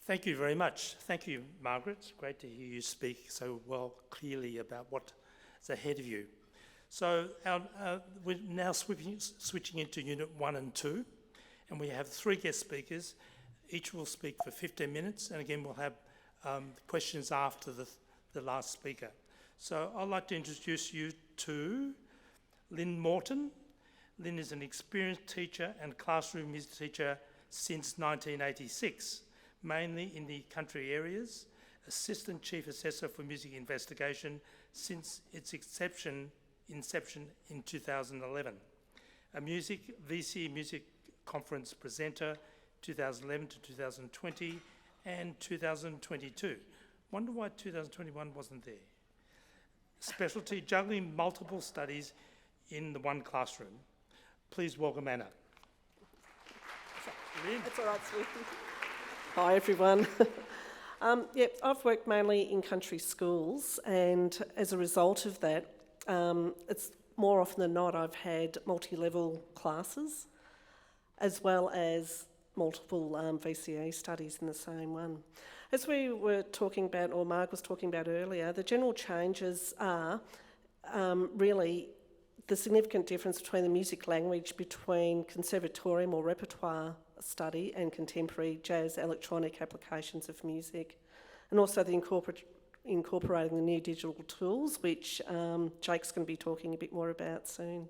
Thank you very much. Thank you, Margaret. It's great to hear you speak so well, clearly about what's ahead of you. So we're now switching into Unit 1 and 2, and we have 3 guest speakers. Each will speak for 15 minutes, and again we'll have questions after the last speaker. So I'd like to introduce you to Lynne Morton. Lynne is an experienced teacher and classroom music teacher since 1986. Mainly in the country areas, Assistant Chief Assessor for Music Investigation since its inception in 2011. A VCE Music Conference presenter 2011 to 2020 and 2022. Wonder why 2021 wasn't there. Specialty juggling multiple studies in the one classroom. Please welcome Anna. Lynne. That's all right, sweetie. Hi everyone. I've worked mainly in country schools, and as a result of that, it's more often than not I've had multi-level classes as well as multiple VCE studies in the same one. As we were talking about, or Marg was talking about earlier, the general changes are really the significant difference between the music language between conservatorium or repertoire study and contemporary jazz electronic applications of music, and also the incorporating the new digital tools, which Jake's going to be talking a bit more about soon.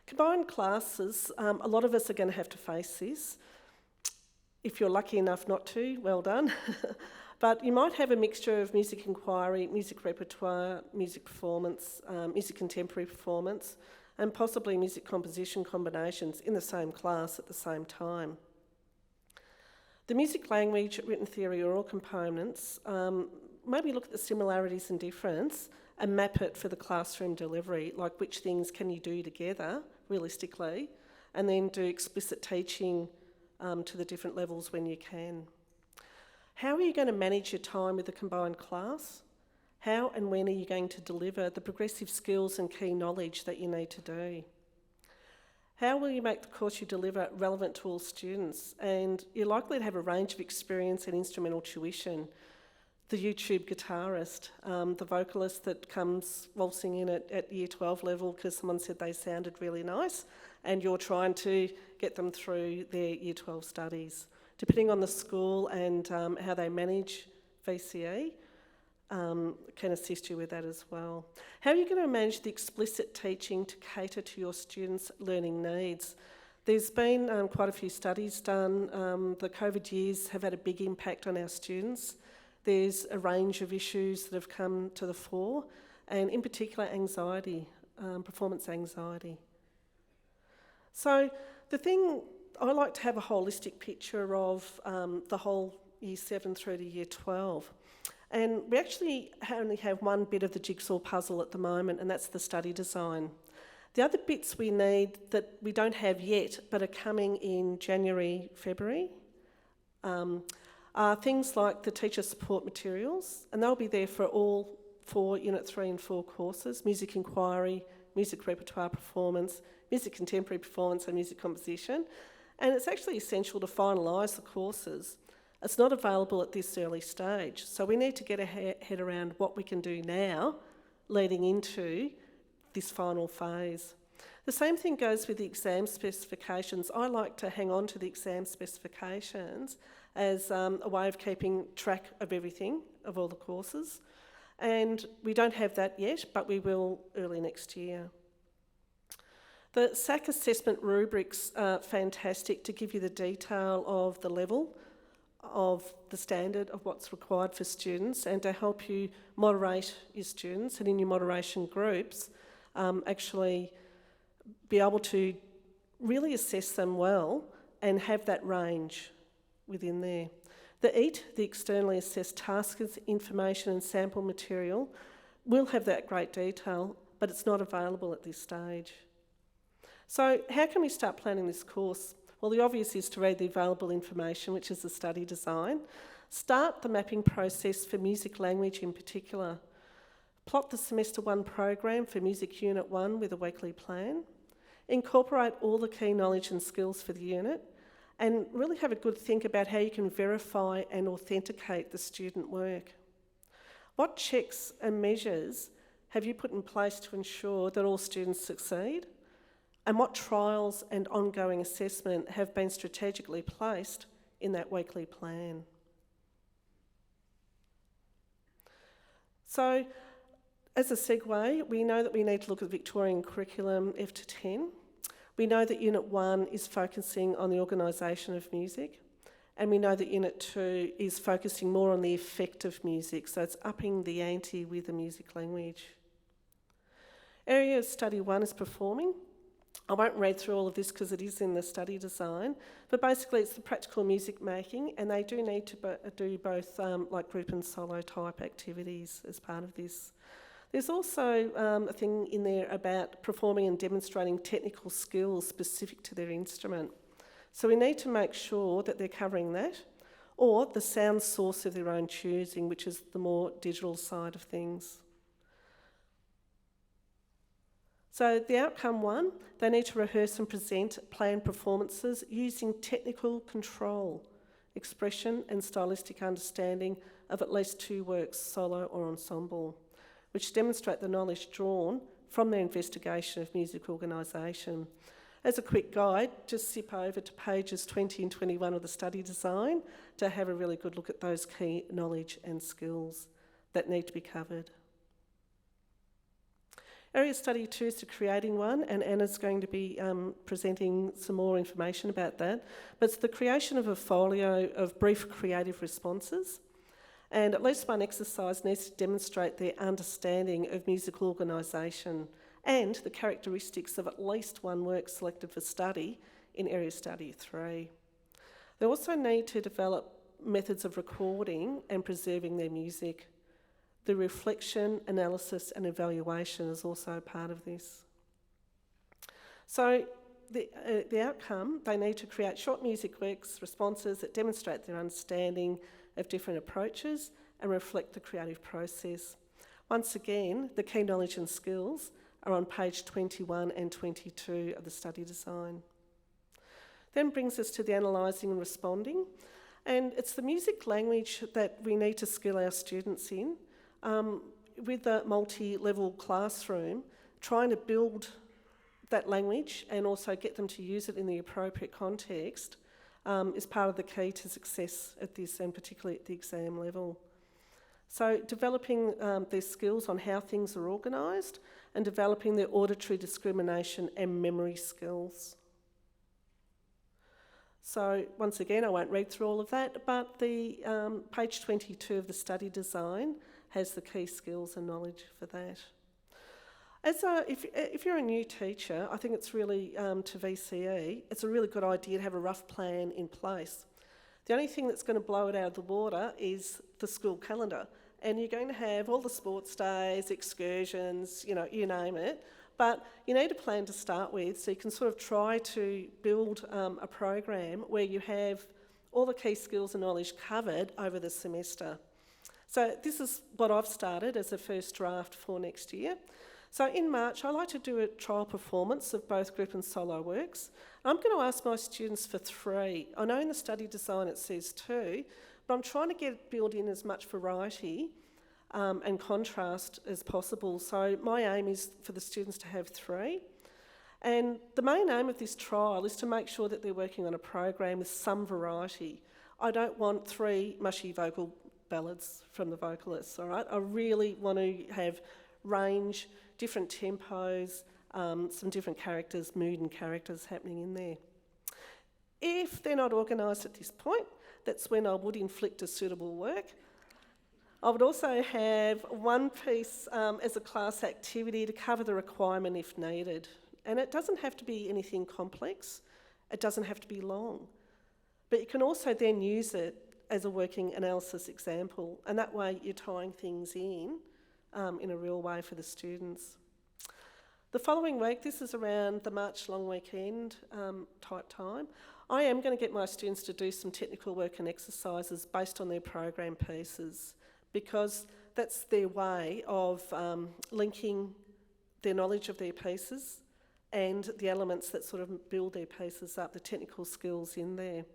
Combined classes, a lot of us are going to have to face this. If you're lucky enough not to, well done. But you might have a mixture of music inquiry, music repertoire, music performance, music contemporary performance, and possibly music composition combinations in the same class at the same time. The music language, written theory, oral components, maybe look at the similarities and difference and map it for the classroom delivery, like which things can you do together, realistically, and then do explicit teaching to the different levels when you can. How are you going to manage your time with a combined class? How and when are you going to deliver the progressive skills and key knowledge that you need to do? How will you make the course you deliver relevant to all students? And you're likely to have a range of experience in instrumental tuition. The YouTube guitarist, the vocalist that comes waltzing in at Year 12 level because someone said they sounded really nice, and you're trying to get them through their Year 12 studies. Depending on the school and how they manage VCE, can assist you with that as well. How are you going to manage the explicit teaching to cater to your students' learning needs? There's been quite a few studies done. The COVID years have had a big impact on our students. There's a range of issues that have come to the fore, and in particular anxiety, performance anxiety. So the thing, I like to have a holistic picture of the whole Year 7 through to Year 12. And we actually only have one bit of the jigsaw puzzle at the moment, and that's the study design. The other bits we need that we don't have yet, but are coming in January, February, are things like the teacher support materials, and they'll be there for all 4 Unit 3 and 4 courses: music inquiry, music repertoire performance, music contemporary performance, and music composition. And it's actually essential to finalise the courses. It's not available at this early stage, so we need to get a head around what we can do now leading into this final phase. The same thing goes with the exam specifications. I like to hang on to the exam specifications as a way of keeping track of everything, of all the courses, and we don't have that yet, but we will early next year. The SAC assessment rubrics are fantastic to give you the detail of the level of the standard of what's required for students, and to help you moderate your students, and in your moderation groups actually be able to really assess them well and have that range within there. The EAT, the externally assessed tasks, information and sample material, will have that great detail, but it's not available at this stage. So how can we start planning this course? Well, the obvious is to read the available information, which is the study design. Start the mapping process for music language in particular. Plot the Semester 1 program for Music Unit 1 with a weekly plan. Incorporate all the key knowledge and skills for the unit, and really have a good think about how you can verify and authenticate the student work. What checks and measures have you put in place to ensure that all students succeed? And what trials and ongoing assessment have been strategically placed in that weekly plan? So, as a segue, we know that we need to look at the Victorian curriculum F to 10. We know that Unit 1 is focusing on the organisation of music, and we know that Unit 2 is focusing more on the effect of music, so it's upping the ante with the music language. Area of Study 1 is performing. I won't read through all of this because it is in the study design, but basically it's the practical music making, and they do need to do both like group and solo type activities as part of this. There's also a thing in there about performing and demonstrating technical skills specific to their instrument. So we need to make sure that they're covering that, or the sound source of their own choosing, which is the more digital side of things. So the outcome 1, they need to rehearse and present planned performances using technical control, expression and stylistic understanding of at least 2 works, solo or ensemble, which demonstrate the knowledge drawn from their investigation of music organisation. As a quick guide, just zip over to pages 20 and 21 of the study design to have a really good look at those key knowledge and skills that need to be covered. Area Study 2 is the creating one, and Anna's going to be presenting some more information about that. But it's the creation of a folio of brief creative responses, and at least one exercise needs to demonstrate their understanding of musical organisation and the characteristics of at least one work selected for study in Area Study 3. They also need to develop methods of recording and preserving their music. The reflection, analysis and evaluation is also part of this. So the outcome, they need to create short music works, responses that demonstrate their understanding of different approaches and reflect the creative process. Once again, the key knowledge and skills are on page 21 and 22 of the study design. Then brings us to the analysing and responding, and it's the music language that we need to skill our students in. With the multi-level classroom, trying to build that language and also get them to use it in the appropriate context is part of the key to success at this, and particularly at the exam level. So developing their skills on how things are organised and developing their auditory discrimination and memory skills. So once again, I won't read through all of that, but the page 22 of the study design has the key skills and knowledge for that. If you're a new teacher, I think it's really, to VCE, it's a really good idea to have a rough plan in place. The only thing that's going to blow it out of the water is the school calendar. And you're going to have all the sports days, excursions, you name it. But you need a plan to start with, so you can sort of try to build a program where you have all the key skills and knowledge covered over the semester. So this is what I've started as a first draft for next year. So in March, I like to do a trial performance of both group and solo works. I'm going to ask my students for 3. I know in the study design it says 2, but I'm trying to build in as much variety and contrast as possible. So my aim is for the students to have 3. And the main aim of this trial is to make sure that they're working on a program with some variety. I don't want 3 mushy vocal ballads from the vocalists, all right? I really want to have range, different tempos, some different characters, mood and characters happening in there. If they're not organised at this point, that's when I would inflict a suitable work. I would also have one piece as a class activity to cover the requirement if needed. And it doesn't have to be anything complex. It doesn't have to be long. But you can also then use it as a working analysis example, and that way you're tying things in a real way for the students. The following week, this is around the March long weekend type time, I am going to get my students to do some technical work and exercises based on their program pieces, because that's their way of linking their knowledge of their pieces and the elements that sort of build their pieces up, the technical skills in there.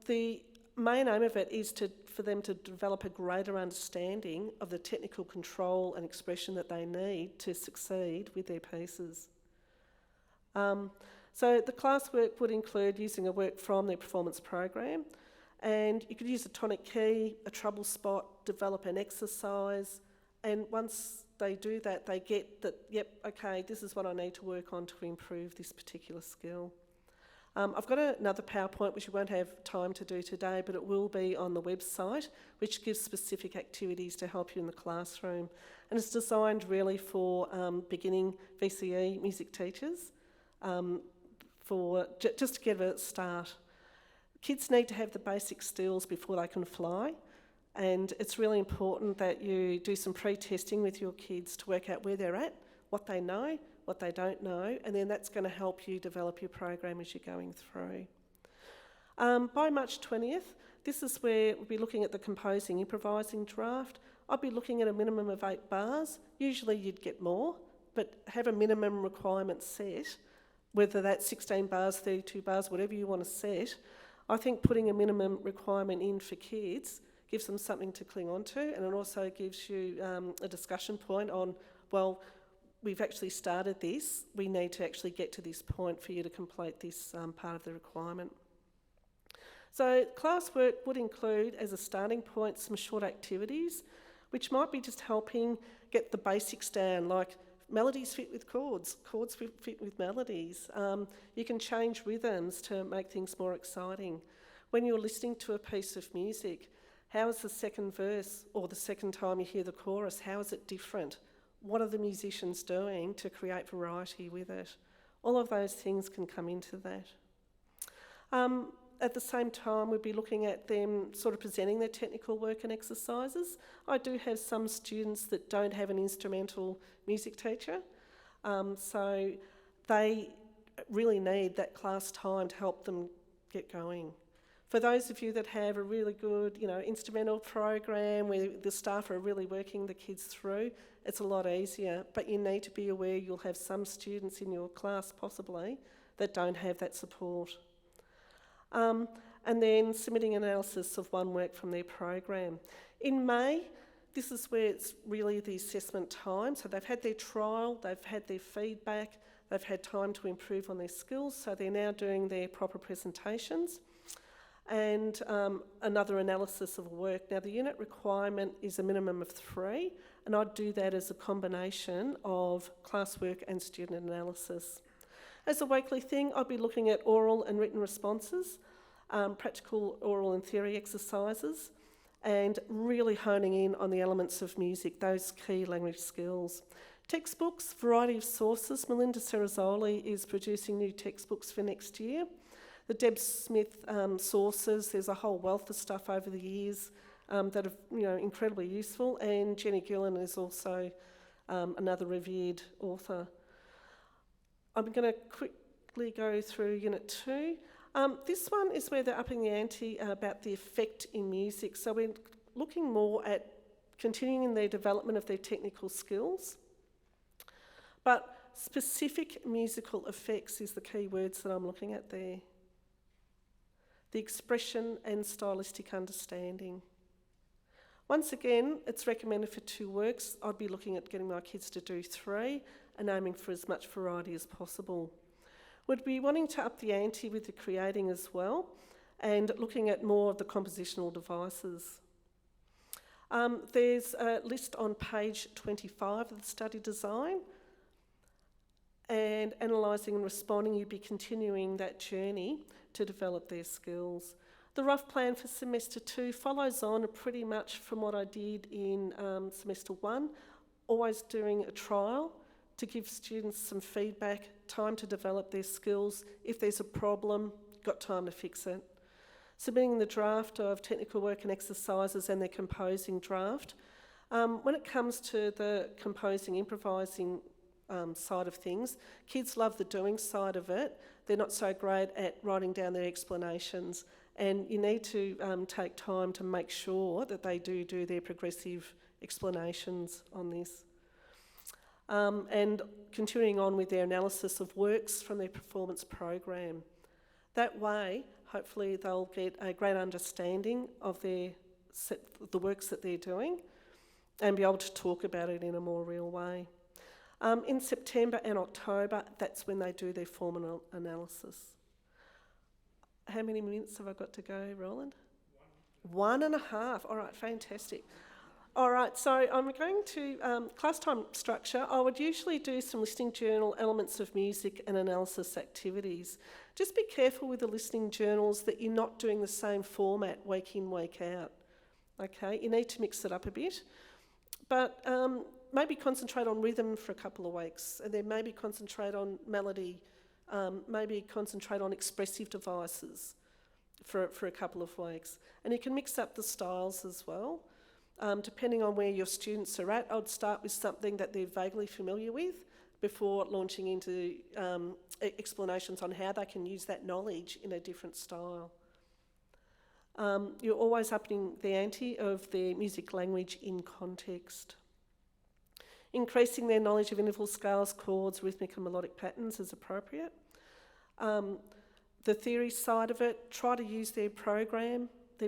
The main aim of it is for them to develop a greater understanding of the technical control and expression that they need to succeed with their pieces. So the classwork would include using a work from their performance program, and you could use a tonic key, a trouble spot, develop an exercise, and once they do that, they get that, yep, okay, this is what I need to work on to improve this particular skill. I've got another PowerPoint which we won't have time to do today, but it will be on the website, which gives specific activities to help you in the classroom. And it's designed really for beginning VCE music teachers, just to get a start. Kids need to have the basic skills before they can fly, and it's really important that you do some pre-testing with your kids to work out where they're at, what they know, what they don't know, and then that's going to help you develop your program as you're going through. By March 20th, this is where we'll be looking at the composing, improvising draft. I'll be looking at a minimum of 8 bars. Usually you'd get more, but have a minimum requirement set, whether that's 16 bars, 32 bars, whatever you want to set. I think putting a minimum requirement in for kids gives them something to cling on to, and it also gives you a discussion point on, well, we've actually started this, we need to actually get to this point for you to complete this part of the requirement. So classwork would include, as a starting point, some short activities, which might be just helping get the basics down, like melodies fit with chords, chords fit with melodies. You can change rhythms to make things more exciting. When you're listening to a piece of music, how is the second verse, or the second time you hear the chorus, how is it different? What are the musicians doing to create variety with it? All of those things can come into that. At the same time, we'll be looking at them sort of presenting their technical work and exercises. I do have some students that don't have an instrumental music teacher, so they really need that class time to help them get going. For those of you that have a really good, instrumental program where the staff are really working the kids through, it's a lot easier, but you need to be aware you'll have some students in your class possibly that don't have that support. And then submitting analysis of one work from their program. In May, this is where it's really the assessment time. So they've had their trial, they've had their feedback, they've had time to improve on their skills, so they're now doing their proper presentations. And another analysis of work. Now, the unit requirement is a minimum of 3, and I'd do that as a combination of classwork and student analysis. As a weekly thing, I'd be looking at oral and written responses, practical oral and theory exercises, and really honing in on the elements of music, those key language skills. Textbooks, variety of sources. Melinda Serrazoli is producing new textbooks for next year. The Deb Smith sources, there's a whole wealth of stuff over the years that are incredibly useful, and Jenny Gillen is also another revered author. I'm going to quickly go through Unit 2. This one is where they're upping the ante about the effect in music. So we're looking more at continuing their development of their technical skills, but specific musical effects is the key words that I'm looking at there. The expression and stylistic understanding. Once again, it's recommended for 2 works. I'd be looking at getting my kids to do 3 and aiming for as much variety as possible. We'd be wanting to up the ante with the creating as well and looking at more of the compositional devices. There's a list on page 25 of the study design, and analysing and responding, you'd be continuing that journey to develop their skills. The rough plan for semester 2 follows on pretty much from what I did in semester 1, always doing a trial to give students some feedback, time to develop their skills. If there's a problem, got time to fix it. Submitting the draft of technical work and exercises and their composing draft. When it comes to the composing, improvising side of things, kids love the doing side of it. They're not so great at writing down their explanations, and you need to take time to make sure that they do their progressive explanations on this. and continuing on with their analysis of works from their performance program. That way, hopefully they'll get a great understanding of the works that they're doing and be able to talk about it in a more real way. In September and October, that's when they do their formal analysis. How many minutes have I got to go, Roland? 1.5. All right, fantastic. All right, so I'm going to, class time structure, I would usually do some listening journal, elements of music and analysis activities. Just be careful with the listening journals that you're not doing the same format week in, week out. Okay, you need to mix it up a bit. But maybe concentrate on rhythm for a couple of weeks, and then maybe concentrate on melody, maybe concentrate on expressive devices for a couple of weeks. And you can mix up the styles as well. Depending on where your students are at, I would start with something that they're vaguely familiar with before launching into explanations on how they can use that knowledge in a different style. You're always upping the ante of their music language in context. Increasing their knowledge of interval scales, chords, rhythmic and melodic patterns is appropriate. The theory side of it, try to use their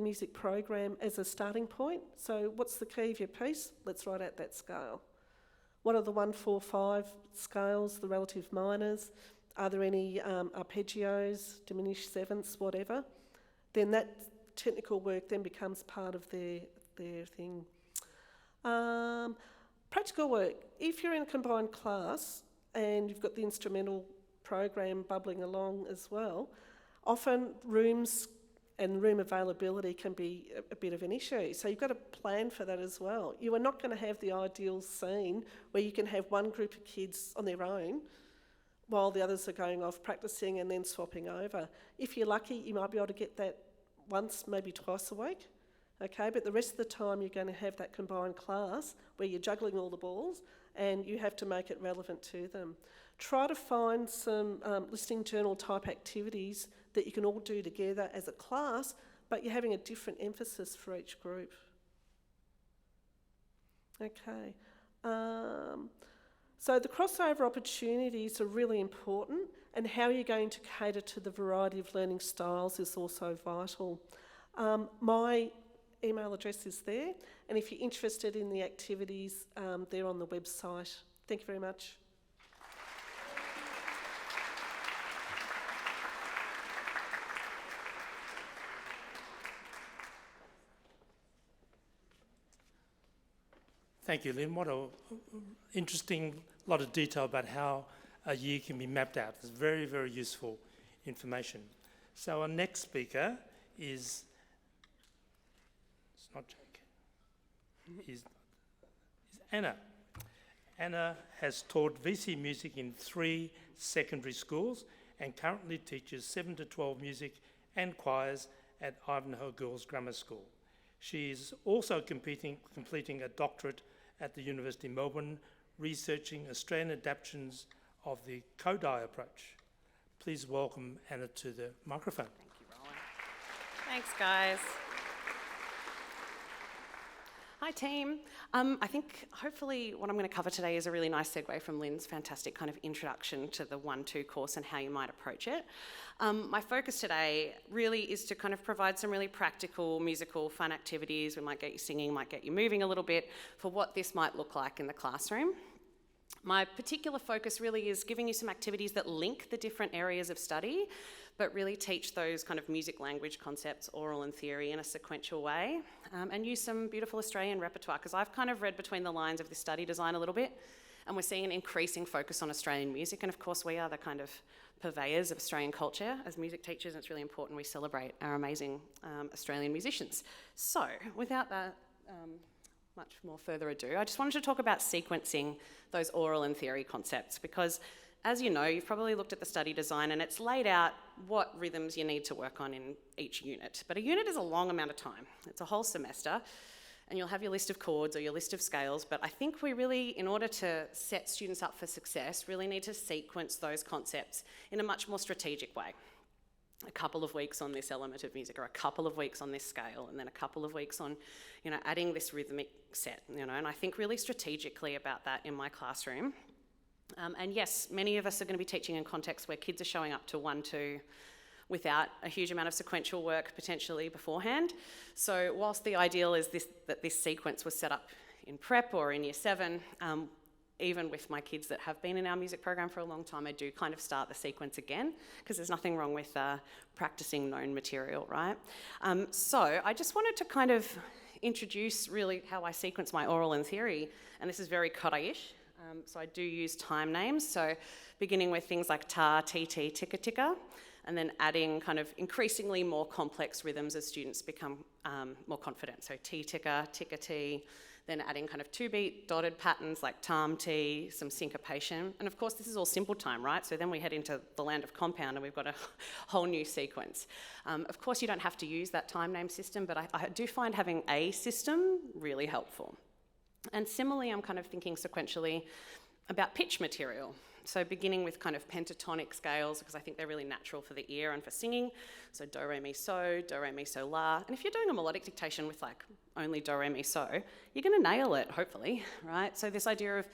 music program as a starting point. So what's the key of your piece? Let's write out that scale. What are the 1, 4, 5 scales, the relative minors? Are there any arpeggios, diminished sevenths, whatever? Then that technical work then becomes part of their thing. Practical work. If you're in a combined class and you've got the instrumental program bubbling along as well, often rooms and room availability can be a bit of an issue. So you've got to plan for that as well. You are not going to have the ideal scene where you can have one group of kids on their own while the others are going off practicing and then swapping over. If you're lucky, you might be able to get that once, maybe twice a week. Okay, but the rest of the time you're going to have that combined class where you're juggling all the balls and you have to make it relevant to them. Try to find some listening journal type activities that you can all do together as a class, but you're having a different emphasis for each group. Okay. So the crossover opportunities are really important, and how you're going to cater to the variety of learning styles is also vital. My email address is there, and if you're interested in the activities, they're on the website. Thank you very much. Thank you, Lynne. What an interesting lot of detail about how a year can be mapped out. It's very, very useful information. So our next speaker is Anna. Anna has taught VCE music in 3 secondary schools and currently teaches 7 to 12 music and choirs at Ivanhoe Girls Grammar School. She is also completing a doctorate at the University of Melbourne, researching Australian adaptations of the Kodai approach. Please welcome Anna to the microphone. Thank you, Roland. Thanks, guys. Hi, team. I think hopefully what I'm going to cover today is a really nice segue from Lynne's fantastic kind of introduction to the 1-2 course and how you might approach it. My focus today really is to kind of provide some really practical, musical, fun activities. We might get you singing, might get you moving a little bit for what this might look like in the classroom. My particular focus really is giving you some activities that link the different areas of study, but really teach those kind of music language concepts, oral and theory, in a sequential way, and use some beautiful Australian repertoire, because I've kind of read between the lines of the study design a little bit, and we're seeing an increasing focus on Australian music, and of course we are the kind of purveyors of Australian culture as music teachers, and it's really important we celebrate our amazing Australian musicians. So, without that much more further ado, I just wanted to talk about sequencing those oral and theory concepts, because as you know, you've probably looked at the study design and it's laid out what rhythms you need to work on in each unit. But a unit is a long amount of time. It's a whole semester, and you'll have your list of chords or your list of scales, but I think we really, in order to set students up for success, really need to sequence those concepts in a much more strategic way. A couple of weeks on this element of music, or a couple of weeks on this scale, and then a couple of weeks on, adding this rhythmic set, and I think really strategically about that in my classroom. And yes, many of us are going to be teaching in contexts where kids are showing up to 1-2 without a huge amount of sequential work potentially beforehand. So whilst the ideal is that this sequence was set up in prep or in year 7, even with my kids that have been in our music program for a long time, I do kind of start the sequence again, because there's nothing wrong with practicing known material, right? So I just wanted to kind of introduce really how I sequence my oral and theory, and this is very kara-ish. So I do use time names, so beginning with things like ta, ti, ti, tika, tika, and then adding kind of increasingly more complex rhythms as students become more confident. So ti, tika, tika, ti, then adding kind of 2-beat dotted patterns like tam, ti, some syncopation. And of course, this is all simple time, right? So then we head into the land of compound and we've got a whole new sequence. Of course, you don't have to use that time name system, but I do find having a system really helpful. And similarly, I'm kind of thinking sequentially about pitch material. So beginning with kind of pentatonic scales, because I think they're really natural for the ear and for singing. So do, re, mi, so, la. And if you're doing a melodic dictation with like only do, re, mi, so, you're going to nail it, hopefully, right? So this idea of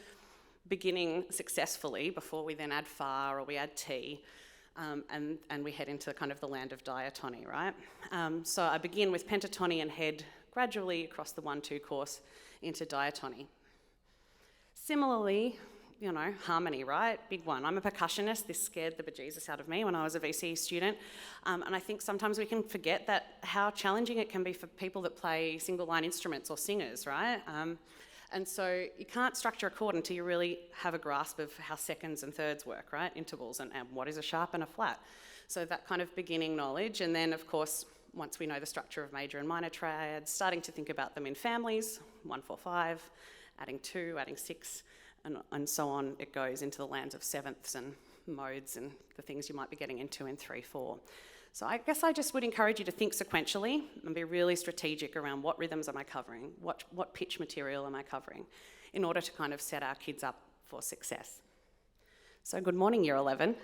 beginning successfully before we then add fa or we add ti, and we head into kind of the land of diatony, right? So I begin with pentatony and head gradually across the 1-2 course into diatony. Similarly, you know, harmony, right? Big one. I'm a percussionist. This scared the bejesus out of me when I was a VCE student. And I think sometimes we can forget that how challenging it can be for people that play single line instruments or singers, right? And so you can't structure a chord until you really have a grasp of how seconds and thirds work, right? Intervals and what is a sharp and a flat. So that kind of beginning knowledge. And then, of course, once we know the structure of major and minor triads, starting to think about them in families, 1, 4, 5, adding 2, adding 6, and so on, it goes into the lands of sevenths and modes and the things you might be getting into in 3, 4. So I guess I just would encourage you to think sequentially and be really strategic around what rhythms am I covering, what pitch material am I covering, in order to kind of set our kids up for success. So good morning, Year 11.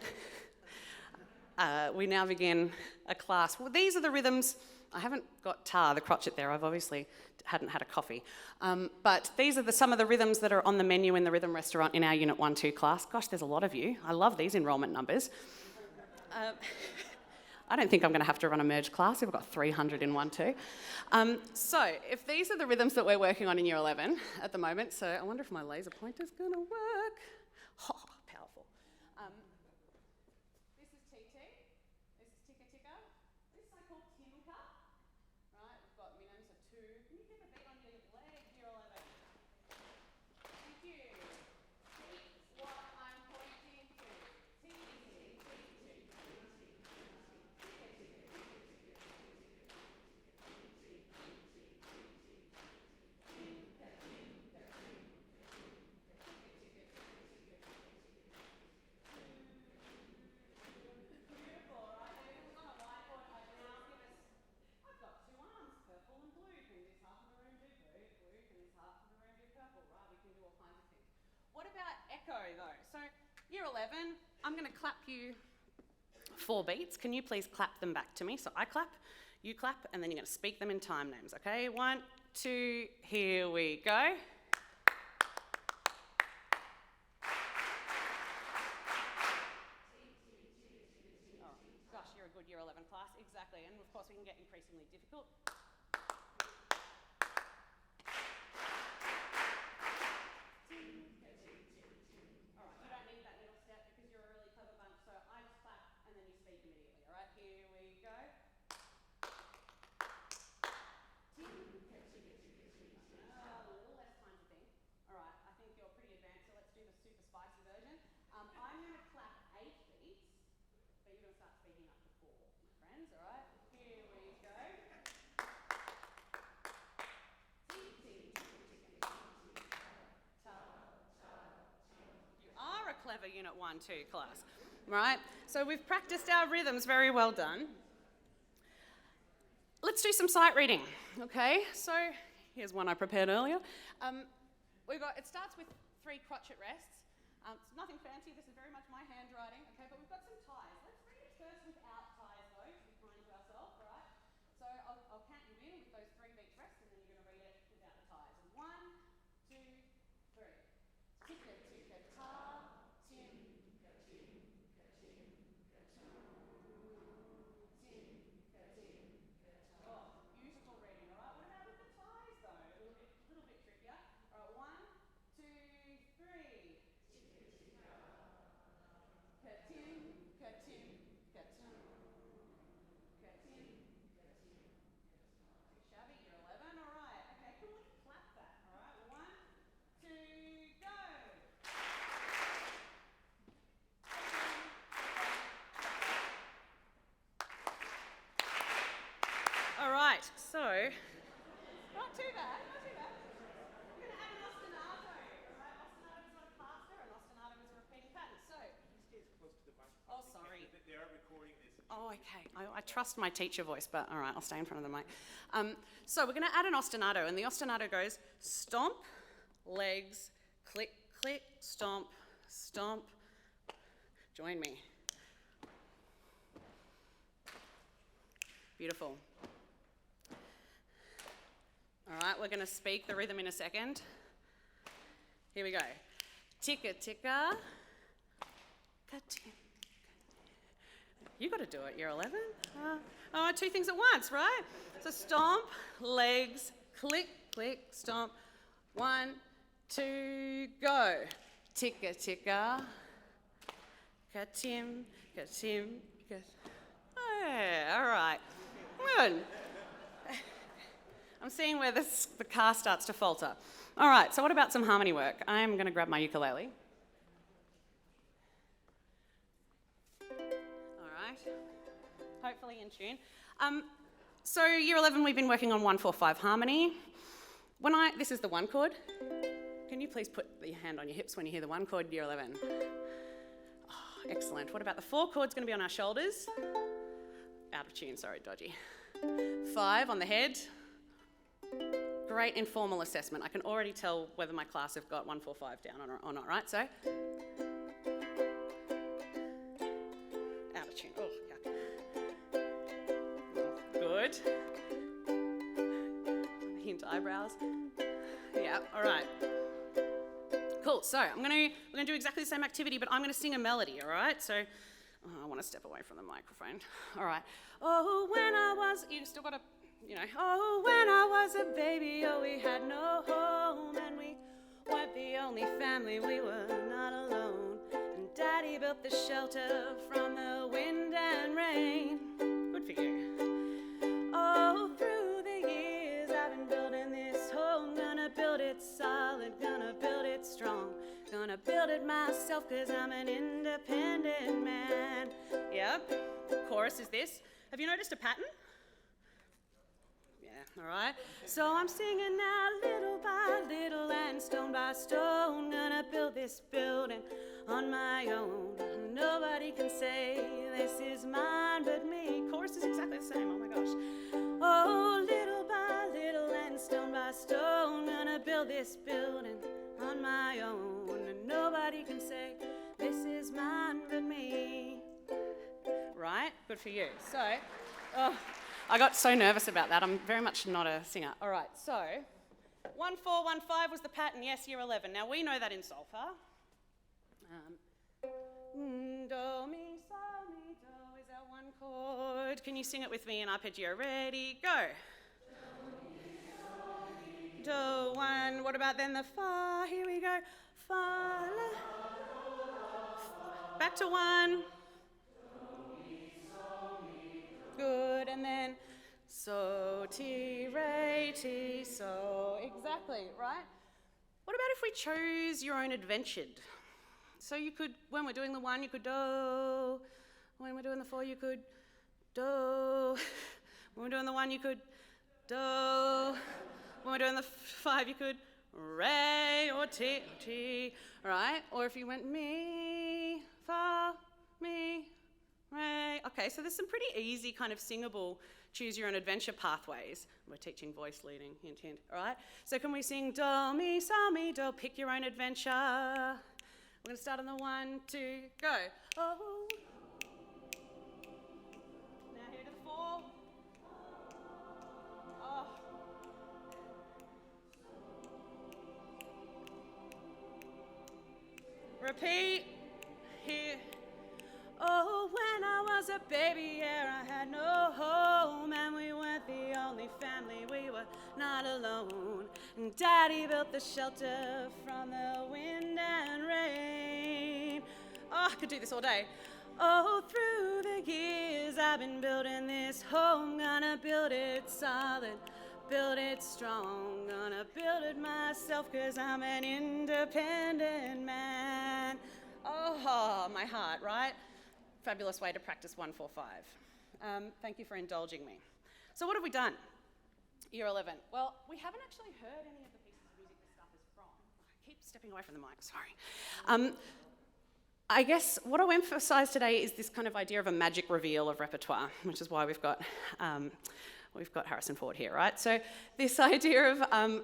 We now begin a class. Well, these are the rhythms. I haven't got ta, the crotchet there. I've obviously hadn't had a coffee. But these are some of the rhythms that are on the menu in the rhythm restaurant in our Unit 1-2 class. Gosh, there's a lot of you. I love these enrolment numbers. I don't think I'm going to have to run a merged class. We've got 300 in 1-2. So if these are the rhythms that we're working on in Year 11 at the moment, so I wonder if my laser pointer's going to work. Oh, powerful. This is TT. This is Tika Tika. This I call Timka. Right, we've got minims of 2. Can you keep a beat on your leg, Year 11? Thank you. What I'm pointing to. What about echo though? So Year 11, I'm going to clap you 4 beats. Can you please clap them back to me? So I clap, you clap, and then you're going to speak them in time names, okay? 1, 2, here we go. Oh, gosh, you're a good Year 11 class, exactly. And of course we can get increasingly difficult. I'm going to clap 8 beats, but you're going to start speaking up to 4, my friends, all right? Here we go. You are a clever Unit 1-2 class, right? So we've practiced our rhythms, very well done. Let's do some sight reading, okay? So here's one I prepared earlier. It starts with 3 crotchet rests. It's nothing fancy, this is very much my handwriting, okay, but we've got some ties. Let's read it first without ties though, to be kind to ourselves, all right? So I'll count you in with those 3 beats rest, and then you're going to read it without the ties. 1, 2, 3. Tika tika ta, not too bad, not too bad. We're going to add an ostinato. Right? Ostinato is not a caster, and ostinato is a repeating pattern. So, oh, sorry. They are recording this. Oh, okay. I trust my teacher voice, but all right, I'll stay in front of the mic. So we're going to add an ostinato, and the ostinato goes stomp, legs, click, click, stomp, stomp. Join me. Beautiful. All right, we're going to speak the rhythm in a second. Here we go. Ticka, ticka. You got to do it, year 11. Two things at once, right? So stomp, legs, click, click, stomp. 1, 2, go. Ticka, ticka. Ka-tim, ka-tim, ka. Oh, yeah, all right. Good. I'm seeing where the car starts to falter. All right, so what about some harmony work? I'm going to grab my ukulele. Hopefully in tune. So year 11, we've been working on 1-4-5 harmony. This is the 1 chord. Can you please put your hand on your hips when you hear the 1 chord, year 11? Oh, excellent. What about the 4 chord's going to be on our shoulders? Out of tune, sorry, dodgy. 5 on the head. Great informal assessment. I can already tell whether my class have got 1-4-5 down or not, right? So, out of tune. Oh, good. Hint eyebrows. Yeah, all right. Cool, so we're going to do exactly the same activity, but I'm going to sing a melody, all right? So, I want to step away from the microphone. All right. Oh, when I was, you still got to, oh, when I was a baby, oh, we had no home, and we weren't the only family, we were not alone. And Daddy built the shelter from the wind and rain. Good for you. Oh, through the years I've been building this home. Gonna build it solid, gonna build it strong. Gonna build it myself, cause I'm an independent man. Yep. Chorus is this. Have you noticed a pattern? Yeah, all right. So I'm singing now little by little and stone by stone. Gonna build this building on my own. Nobody can say this is mine but me. Chorus is exactly the same, oh my gosh. Oh, little by little and stone by stone. Gonna build this building on my own. And nobody can say this is mine but me. Right? Good for you. So, I got so nervous about that. I'm very much not a singer. All right, so 1-4-1-5 was the pattern. Yes, year 11. Now, we know that in solfa. Do, mi, sol, mi, do is our 1 chord. Can you sing it with me in arpeggio? Ready, go. Do, 1. What about then the fa? Here we go. Fa, la. Back to 1. Good, and then so, ti, re, ti, so. Exactly, right? What about if we chose your own adventured? So you could, when we're doing the 1, you could do. When we're doing the 4, you could do. When we're doing the 1, you could do. When we're doing the 5, you could re or ti, right? Or if you went mi, fa, mi, re. Okay, so there's some pretty easy kind of singable choose your own adventure pathways. We're teaching voice leading, hint, hint, all right? So can we sing do, mi, sol, mi, do, pick your own adventure. We're going to start on the 1, 2, go. Oh. Now here to the 4. Oh. Repeat. Here. Oh, when I was a baby, yeah, I had no home, and we weren't the only family, we were not alone. And Daddy built the shelter from the wind and rain. Oh, I could do this all day. Oh, through the years I've been building this home, gonna build it solid, build it strong, gonna build it myself, cause I'm an independent man. Oh, my heart, right? Fabulous way to practice 1-4-5. Thank you for indulging me. So what have we done? Year 11. Well, we haven't actually heard any of the pieces of music this stuff is from. I keep stepping away from the mic, sorry. I guess what I'll emphasise today is this kind of idea of a magic reveal of repertoire, which is why we've got Harrison Ford here, right? So this idea of,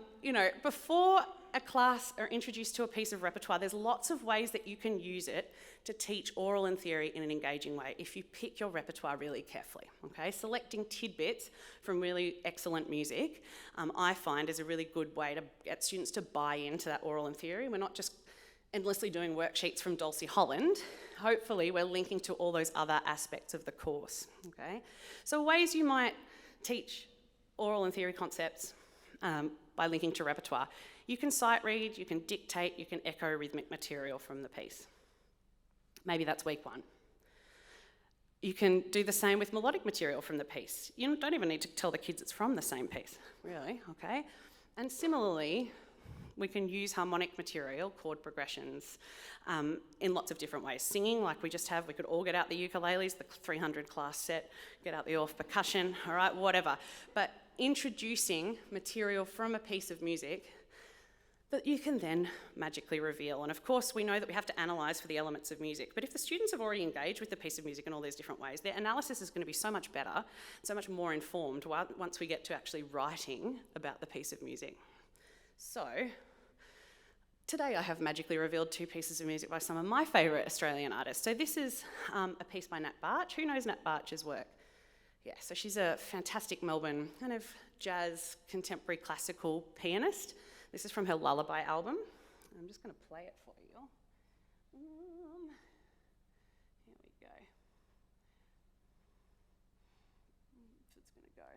before a class are introduced to a piece of repertoire, there's lots of ways that you can use it to teach oral and theory in an engaging way if you pick your repertoire really carefully, okay? Selecting tidbits from really excellent music, I find, is a really good way to get students to buy into that oral and theory. We're not just endlessly doing worksheets from Dulcie Holland. Hopefully we're linking to all those other aspects of the course, okay? So ways you might teach oral and theory concepts by linking to repertoire. You can sight read, you can dictate, you can echo rhythmic material from the piece. Maybe that's week 1. You can do the same with melodic material from the piece. You don't even need to tell the kids it's from the same piece, really, okay? And similarly, we can use harmonic material, chord progressions, in lots of different ways. Singing, like we just have, we could all get out the ukuleles, the 300 class set, get out the Orff percussion, all right, whatever. But introducing material from a piece of music that you can then magically reveal. And of course, we know that we have to analyse for the elements of music, but if the students have already engaged with the piece of music in all these different ways, their analysis is going to be so much better, so much more informed once we get to actually writing about the piece of music. So, today I have magically revealed 2 pieces of music by some of my favourite Australian artists. So this is a piece by Nat Barch. Who knows Nat Barch's work? Yeah, so she's a fantastic Melbourne kind of jazz, contemporary, classical pianist. This is from her Lullaby album. I'm just going to play it for you. Here we go. If it's going to go.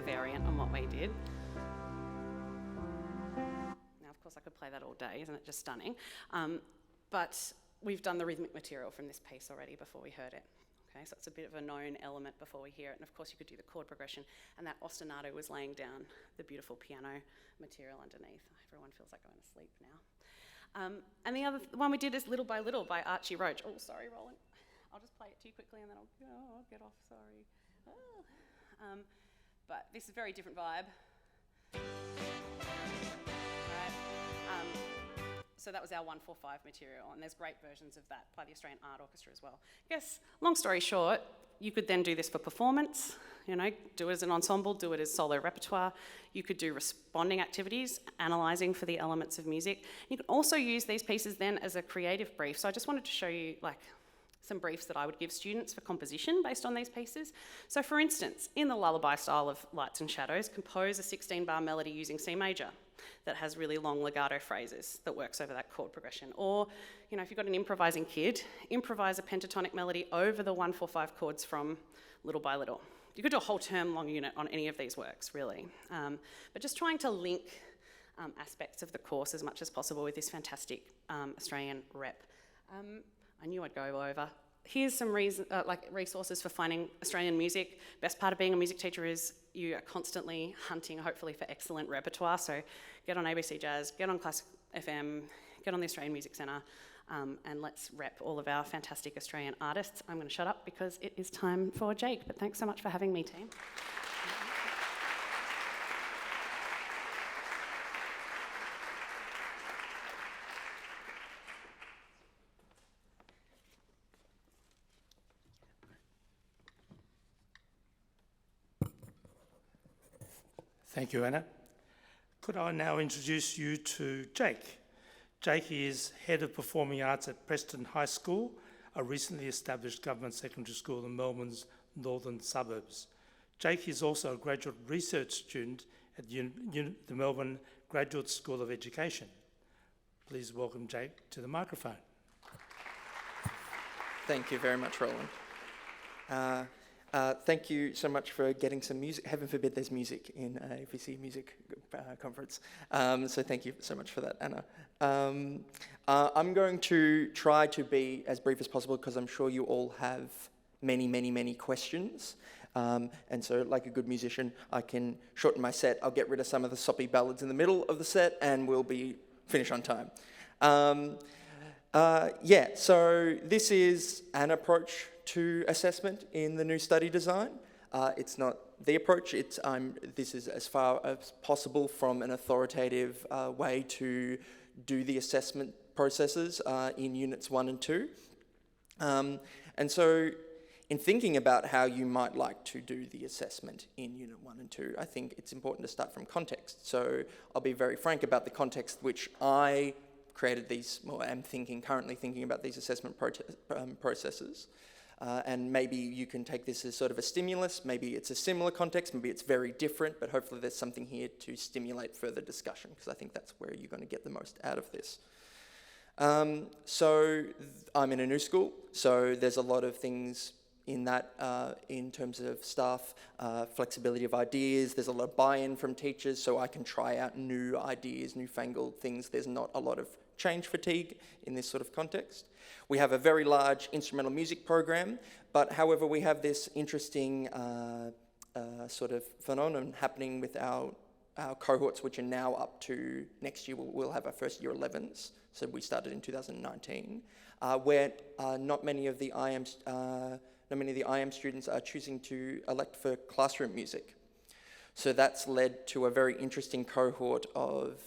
Variant on what we did. Now, of course, I could play that all day, isn't it just stunning? But we've done the rhythmic material from this piece already before we heard it. Okay, so it's a bit of a known element before we hear it, and of course you could do the chord progression, and that ostinato was laying down the beautiful piano material underneath. Everyone feels like going to sleep now. And the other one we did is Little by Little by Archie Roach. Oh, sorry, Roland. I'll just play it too quickly and then I'll get off, sorry. But this is a very different vibe. Right. So that was our 145 material, and there's great versions of that by the Australian Art Orchestra as well. I guess, long story short, you could then do this for performance, do it as an ensemble, do it as solo repertoire. You could do responding activities, analysing for the elements of music. You can also use these pieces then as a creative brief. So I just wanted to show you some briefs that I would give students for composition based on these pieces. So for instance, in the lullaby style of Lights and Shadows, compose a 16-bar melody using C major that has really long legato phrases that works over that chord progression. Or, if you've got an improvising kid, improvise a pentatonic melody over the 145 chords from Little by Little. You could do a whole term long unit on any of these works, really. But just trying to link aspects of the course as much as possible with this fantastic Australian rep. I knew I'd go over. Here's some resources for finding Australian music. Best part of being a music teacher is you are constantly hunting, hopefully, for excellent repertoire. So get on ABC Jazz, get on Classic FM, get on the Australian Music Centre, and let's rep all of our fantastic Australian artists. I'm going to shut up because it is time for Jake, but thanks so much for having me, team. Thank you, Anna. Could I now introduce you to Jake? Jakey is Head of Performing Arts at Preston High School, a recently established government secondary school in Melbourne's northern suburbs. Jakey is also a graduate research student at the Melbourne Graduate School of Education. Please welcome Jake to the microphone. Thank you very much, Roland. Thank you so much for getting some music. Heaven forbid there's music in a VCE Music Conference. So thank you so much for that, Anna. I'm going to try to be as brief as possible because I'm sure you all have many questions. And so, like a good musician, I can shorten my set. I'll get rid of some of the soppy ballads in the middle of the set and we'll be finished on time. So this is an approach to assessment in the new study design. It's not the approach, this is as far as possible from an authoritative way to do the assessment processes in Units 1 and 2. And so in thinking about how you might like to do the assessment in Unit 1 and 2, I think it's important to start from context. So I'll be very frank about the context which I created these, or am currently thinking about these assessment processes. And maybe you can take this as sort of a stimulus, maybe it's a similar context, maybe it's very different, but hopefully there's something here to stimulate further discussion, because I think that's where you're going to get the most out of this. So I'm in a new school, so there's a lot of things in that, in terms of staff, flexibility of ideas. There's a lot of buy-in from teachers, so I can try out new ideas, newfangled things. There's not a lot of change fatigue in this sort of context. We have a very large instrumental music program, but however, we have this interesting sort of phenomenon happening with our cohorts, which are now up to next year. We'll have our first year 11s, so we started in 2019, where not many of the IM students are choosing to elect for classroom music. So that's led to a very interesting cohort of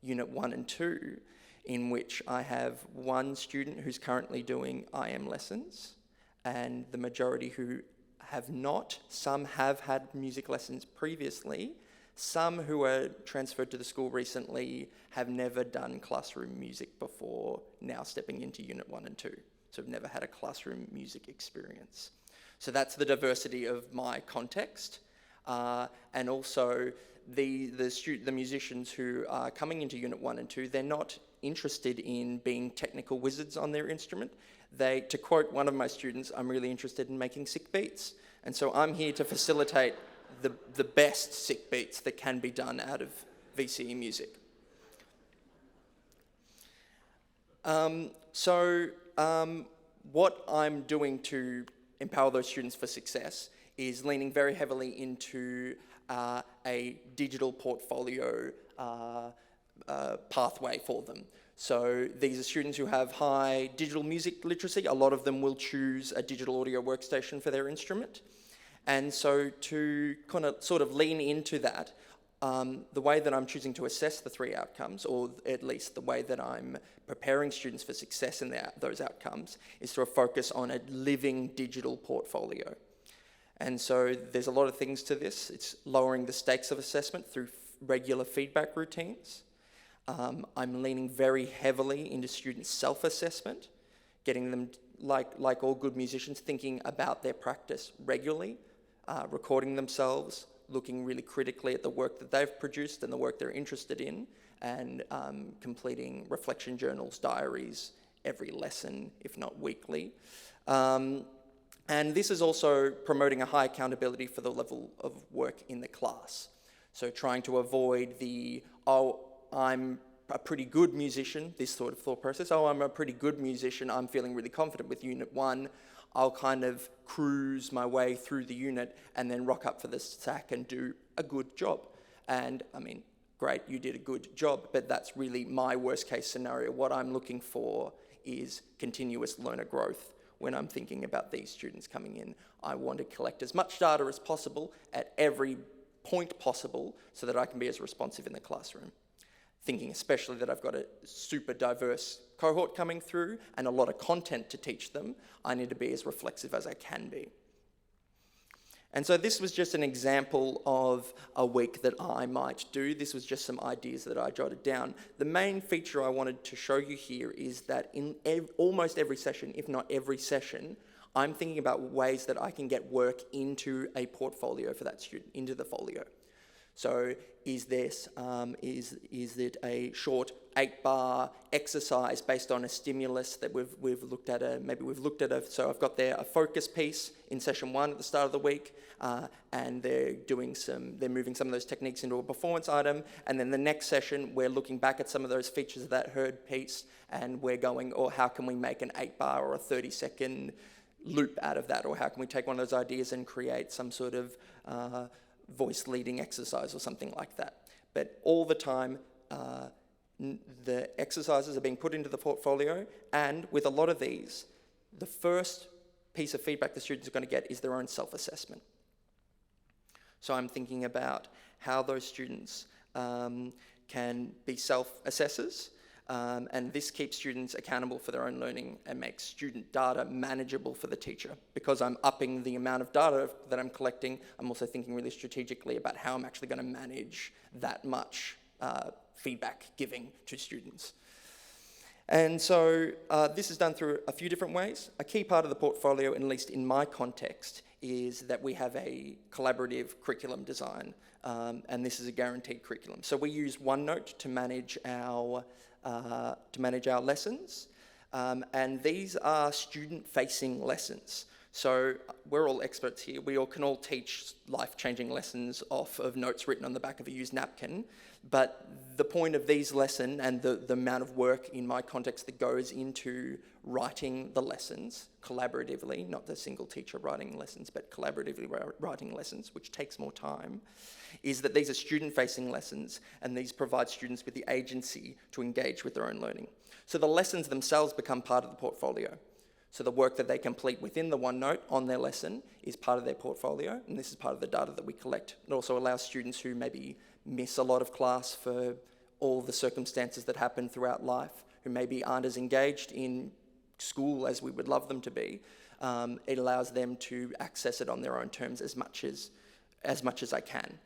Unit 1 and 2, in which I have one student who's currently doing IM lessons, and the majority who have not. Some have had music lessons previously. Some who are transferred to the school recently have never done classroom music before, now stepping into Unit 1 and 2. So have never had a classroom music experience. So that's the diversity of my context. And also the musicians who are coming into Unit 1 and 2, they're not interested in being technical wizards on their instrument. To quote one of my students, I'm really interested in making sick beats. And so I'm here to facilitate the best sick beats that can be done out of VCE music. What I'm doing to empower those students for success is leaning very heavily into a digital portfolio pathway for them. So these are students who have high digital music literacy. A lot of them will choose a digital audio workstation for their instrument. And so to kind of sort of lean into that, the way that I'm choosing to assess the 3 outcomes, or at least the way that I'm preparing students for success in those outcomes, is through a focus on a living digital portfolio. And so there's a lot of things to this. It's lowering the stakes of assessment through regular feedback routines. I'm leaning very heavily into student self-assessment, getting them, like all good musicians, thinking about their practice regularly, recording themselves, looking really critically at the work that they've produced and the work they're interested in, and completing reflection journals, diaries, every lesson, if not weekly. And this is also promoting a high accountability for the level of work in the class. So trying to avoid I'm a pretty good musician, this sort of thought process. I'm a pretty good musician, I'm feeling really confident with Unit 1. I'll kind of cruise my way through the unit and then rock up for the sack and do a good job. And I mean, great, you did a good job, but that's really my worst case scenario. What I'm looking for is continuous learner growth. When I'm thinking about these students coming in, I want to collect as much data as possible at every point possible so that I can be as responsive in the classroom. Thinking especially that I've got a super diverse cohort coming through and a lot of content to teach them, I need to be as reflexive as I can be. And so this was just an example of a week that I might do. This was just some ideas that I jotted down. The main feature I wanted to show you here is that in almost every session, if not every session, I'm thinking about ways that I can get work into a portfolio for that student, into the folio. So is it a short 8-bar exercise based on a stimulus that we've looked at so I've got there a focus piece in session 1 at the start of the week, and they're moving some of those techniques into a performance item, and then the next session we're looking back at some of those features of that heard piece, and we're going, or how can we make an 8-bar or a 30-second loop out of that, or how can we take one of those ideas and create some sort of voice leading exercise or something like that. But all the time, the exercises are being put into the portfolio, and with a lot of these, the first piece of feedback the students are going to get is their own self-assessment. So I'm thinking about how those students can be self-assessors, and this keeps students accountable for their own learning and makes student data manageable for the teacher. Because I'm upping the amount of data that I'm collecting, I'm also thinking really strategically about how I'm actually going to manage that much feedback giving to students. And so this is done through a few different ways. A key part of the portfolio, at least in my context, is that we have a collaborative curriculum design, and this is a guaranteed curriculum. So we use OneNote to manage our lessons, and these are student-facing lessons. So we're all experts here. We all can all teach life-changing lessons off of notes written on the back of a used napkin, but the point of these lessons and the amount of work in my context that goes into writing the lessons collaboratively, not the single teacher writing lessons, but collaboratively writing lessons, which takes more time, is that these are student-facing lessons, and these provide students with the agency to engage with their own learning. So the lessons themselves become part of the portfolio. So the work that they complete within the OneNote on their lesson is part of their portfolio, and this is part of the data that we collect. It also allows students who maybe miss a lot of class for all the circumstances that happen throughout life, who maybe aren't as engaged in school as we would love them to be. It allows them to access it on their own terms as much as I can.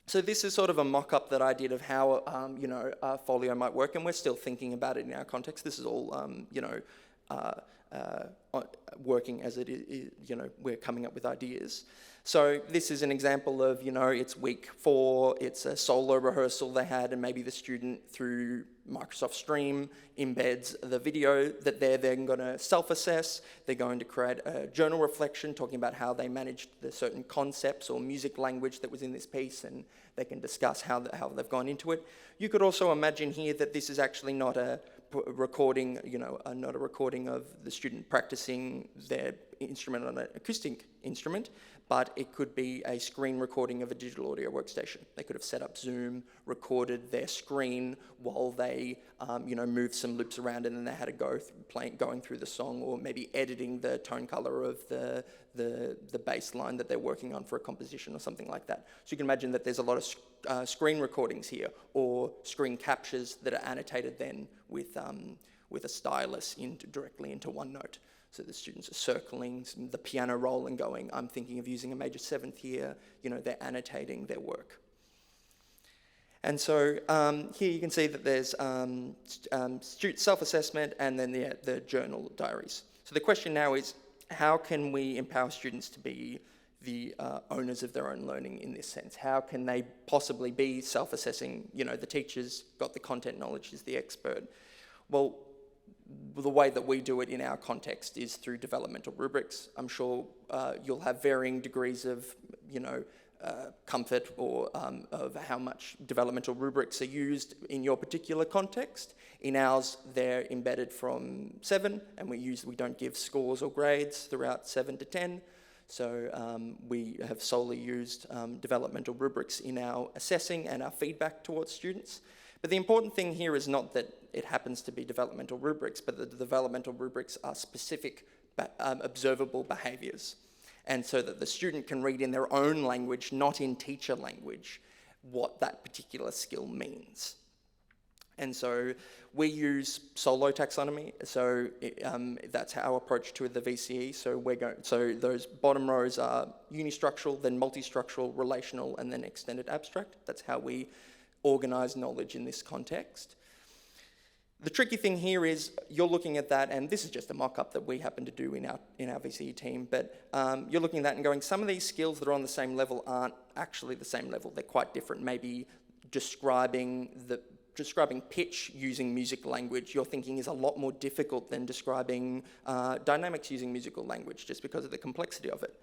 So this is sort of a mock-up that I did of how a folio might work, and we're still thinking about it in our context. This is all working as it is. We're coming up with ideas. So this is an example of it's week 4. It's a solo rehearsal they had, and maybe the student through Microsoft Stream embeds the video that they're then going to self-assess. They're going to create a journal reflection talking about how they managed the certain concepts or music language that was in this piece, and they can discuss how they've gone into it. You could also imagine here that this is actually not a recording, not a recording of the student practicing their instrument on an acoustic instrument, but it could be a screen recording of a digital audio workstation. They could have set up Zoom, recorded their screen while they, moved some loops around, and then they had to go going through the song, or maybe editing the tone color of the bass line that they're working on for a composition or something like that. So you can imagine that there's a lot of screen recordings here, or screen captures that are annotated then with a stylus directly into OneNote. So the students are circling the piano roll and going, I'm thinking of using a major 7th here. They're annotating their work. And so here you can see that there's student self-assessment and then the journal diaries. So the question now is, how can we empower students to be the owners of their own learning in this sense? How can they possibly be self-assessing? The teacher's got the content knowledge, is the expert. Well, the way that we do it in our context is through developmental rubrics. I'm sure you'll have varying degrees of, comfort or of how much developmental rubrics are used in your particular context. In ours, they're embedded from 7, and we don't give scores or grades throughout 7 to 10. So we have solely used developmental rubrics in our assessing and our feedback towards students. But the important thing here is not that it happens to be developmental rubrics, but that the developmental rubrics are specific observable behaviours. And so that the student can read in their own language, not in teacher language, what that particular skill means. And so we use solo taxonomy, so that's our approach to the VCE. So those bottom rows are unistructural, then multistructural, relational, and then extended abstract. That's how we organise knowledge in this context. The tricky thing here is you're looking at that, and this is just a mock-up that we happen to do in our VCE team, but you're looking at that and going, some of these skills that are on the same level aren't actually the same level. They're quite different. Maybe describing pitch using music language, you're thinking is a lot more difficult than describing dynamics using musical language, just because of the complexity of it.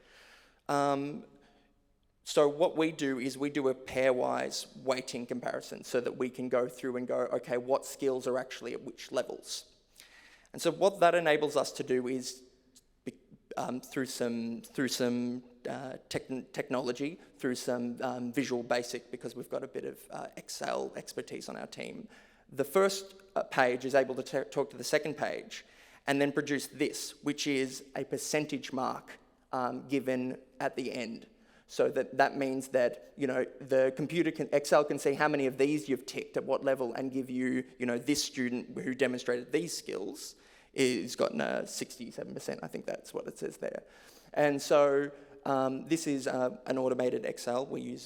So what we do is we do a pairwise weighting comparison so that we can go through and go, okay, what skills are actually at which levels? And so what that enables us to do is, through some technology, through some Visual Basic, because we've got a bit of Excel expertise on our team, the first page is able to talk to the second page and then produce this, which is a percentage mark given at the end. So that means that, the computer Excel can see how many of these you've ticked at what level and give you, this student who demonstrated these skills is gotten a 67%. I think that's what it says there. And so this is an automated Excel. We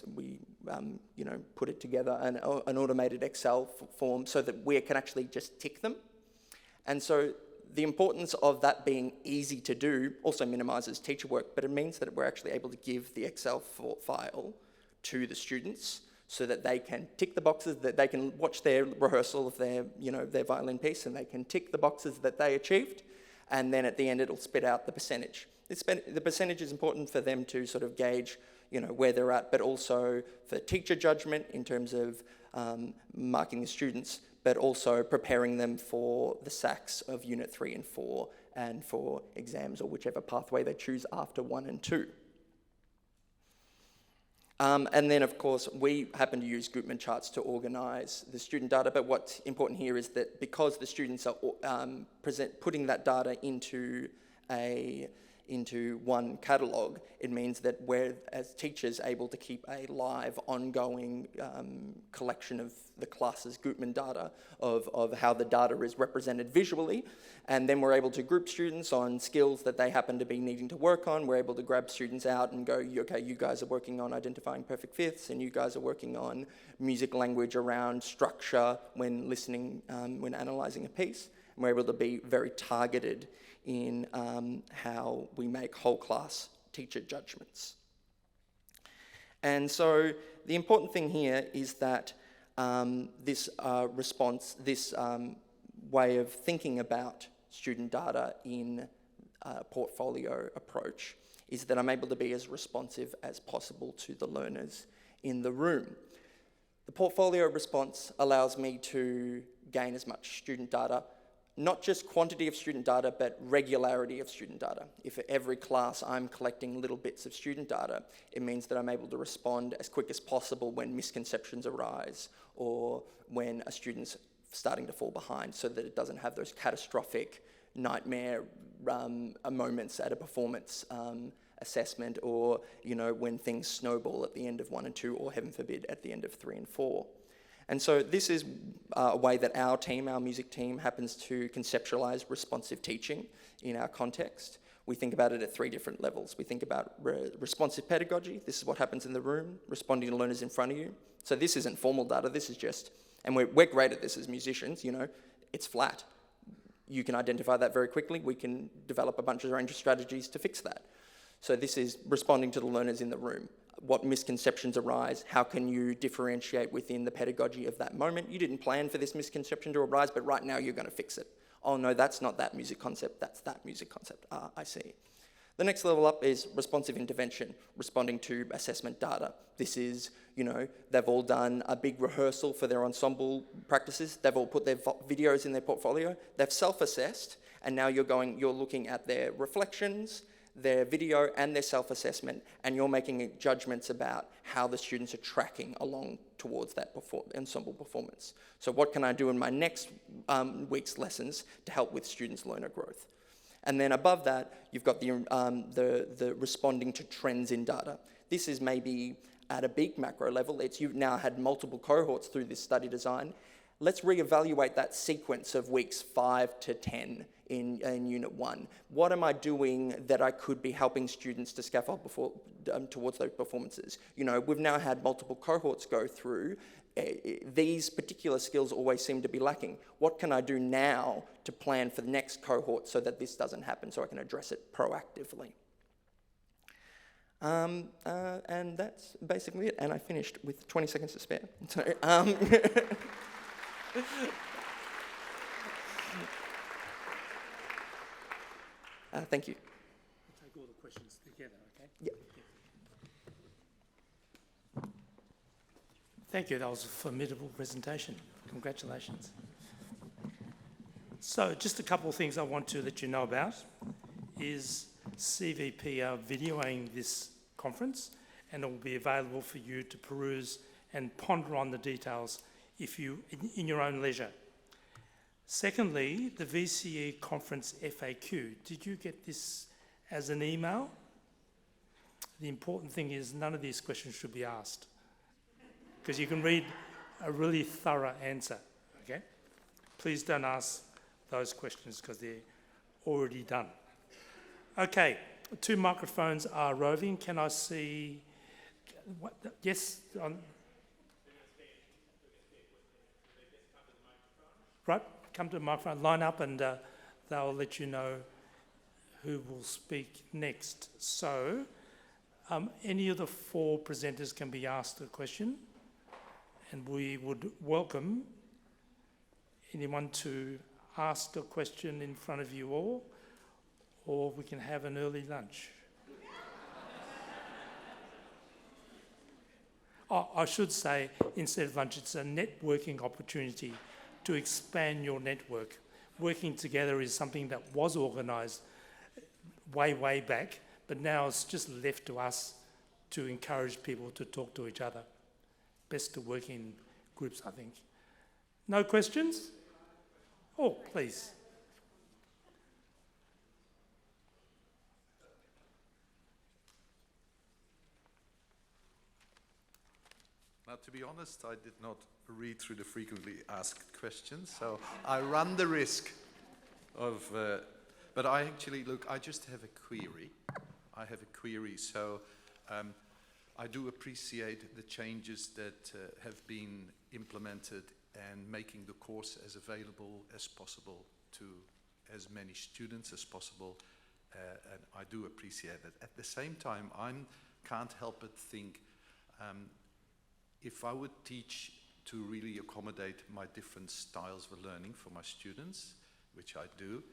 put it together, an automated Excel form so that we can actually just tick them. And so the importance of that being easy to do also minimises teacher work, but it means that we're actually able to give the Excel file to the students so that they can tick the boxes, that they can watch their rehearsal of their violin piece, and they can tick the boxes that they achieved, and then at the end it'll spit out the percentage. The percentage is important for them to sort of gauge, where they're at, but also for teacher judgment in terms of marking the students, but also preparing them for the SACs of Unit 3 and 4 and for exams or whichever pathway they choose after 1 and 2. And then, of course, we happen to use Gutmann charts to organise the student data, but what's important here is that because the students are putting that data into one catalogue, it means that we're, as teachers, able to keep a live, ongoing collection of the class's Gutmann data of how the data is represented visually, and then we're able to group students on skills that they happen to be needing to work on. We're able to grab students out and go, okay, you guys are working on identifying perfect fifths, and you guys are working on music language around structure when listening, when analysing a piece. And we're able to be very targeted in how we make whole class teacher judgments. And so the important thing here is that this way of thinking about student data in a portfolio approach is that I'm able to be as responsive as possible to the learners in the room. The portfolio response allows me to gain as much student data, not just quantity of student data, but regularity of student data. If for every class I'm collecting little bits of student data, it means that I'm able to respond as quick as possible when misconceptions arise or when a student's starting to fall behind, so that it doesn't have those catastrophic nightmare moments at a performance assessment, or when things snowball at the end of 1 and 2, or heaven forbid at the end of 3 and 4. And so this is a way that our music team, happens to conceptualise responsive teaching in our context. We think about it at 3 different levels. We think about responsive pedagogy. This is what happens in the room, responding to learners in front of you. So this isn't formal data, this is just, and we're great at this as musicians, it's flat. You can identify that very quickly. We can develop a bunch of range of strategies to fix that. So this is responding to the learners in the room. What misconceptions arise? How can you differentiate within the pedagogy of that moment? You didn't plan for this misconception to arise, but right now you're going to fix it. Oh no, that's not that music concept, that's that music concept. Ah, I see. The next level up is responsive intervention, responding to assessment data. This is, they've all done a big rehearsal for their ensemble practices. They've all put their videos in their portfolio. They've self-assessed, and now you're looking at their reflections, their video, and their self-assessment, and you're making judgments about how the students are tracking along towards that ensemble performance. So what can I do in my next week's lessons to help with students' learner growth? And then above that, you've got the responding to trends in data. This is maybe at a big macro level. You've now had multiple cohorts through this study design. let's reevaluate that sequence of weeks 5 to 10 in Unit 1. What am I doing that I could be helping students to scaffold towards those performances? You know, we've now had multiple cohorts go through. These particular skills always seem to be lacking. What can I do now to plan for the next cohort so that this doesn't happen, so I can address it proactively? And that's basically it. And I finished with 20 seconds to spare. So, thank you. We'll take all the questions together, okay? Yeah. Thank you. That was a formidable presentation. Congratulations. So just a couple of things I want to let you know about is CVP are videoing this conference, and it will be available for you to peruse and ponder on the details if you in your own leisure. Secondly, the VCE conference FAQ. Did you get this as an email? The important thing is none of these questions should be asked, because you can read a really thorough answer, okay? Please don't ask those questions because they're already done. Okay, 2 microphones are roving. Can I see, what, yes? Right, come to the microphone, line up, and they'll let you know who will speak next. So, any of the 4 presenters can be asked a question, and we would welcome anyone to ask a question in front of you all, or we can have an early lunch. Oh, I should say, instead of lunch, it's a networking opportunity to expand your network. Working together is something that was organised way back, but now it's just left to us to encourage people to talk to each other. Best to work in groups, I think. No questions? Oh, please. Now, to be honest, I did not read through the frequently asked questions, so I run the risk of... but I actually, look, I just have a query. So I do appreciate the changes that have been implemented and making the course as available as possible to as many students as possible, and I do appreciate it. At the same time, I can't help but think if I would teach to really accommodate my different styles of learning for my students, which I do,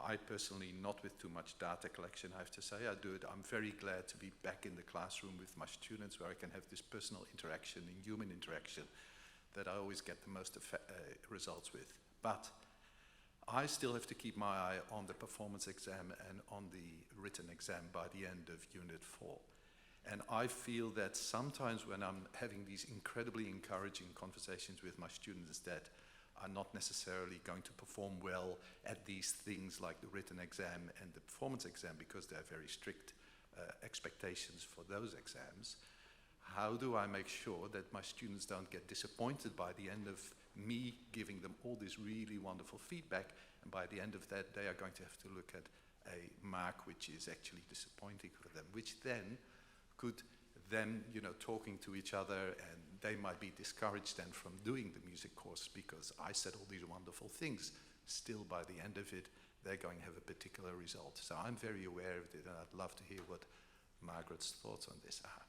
I personally, not with too much data collection, I have to say, I do it. I'm very glad to be back in the classroom with my students where I can have this personal interaction and human interaction that I always get the most results with. But I still have to keep my eye on the performance exam and on the written exam by the end of Unit 4. And I feel that sometimes when I'm having these incredibly encouraging conversations with my students that are not necessarily going to perform well at these things like the written exam and the performance exam because there are very strict expectations for those exams, how do I make sure that my students don't get disappointed by the end of me giving them all this really wonderful feedback, and by the end of that they are going to have to look at a mark which is actually disappointing for them, which then could then, talking to each other, and they might be discouraged then from doing the music course because I said all these wonderful things. Still, by the end of it, they're going to have a particular result. So I'm very aware of it, and I'd love to hear what Margaret's thoughts on this are.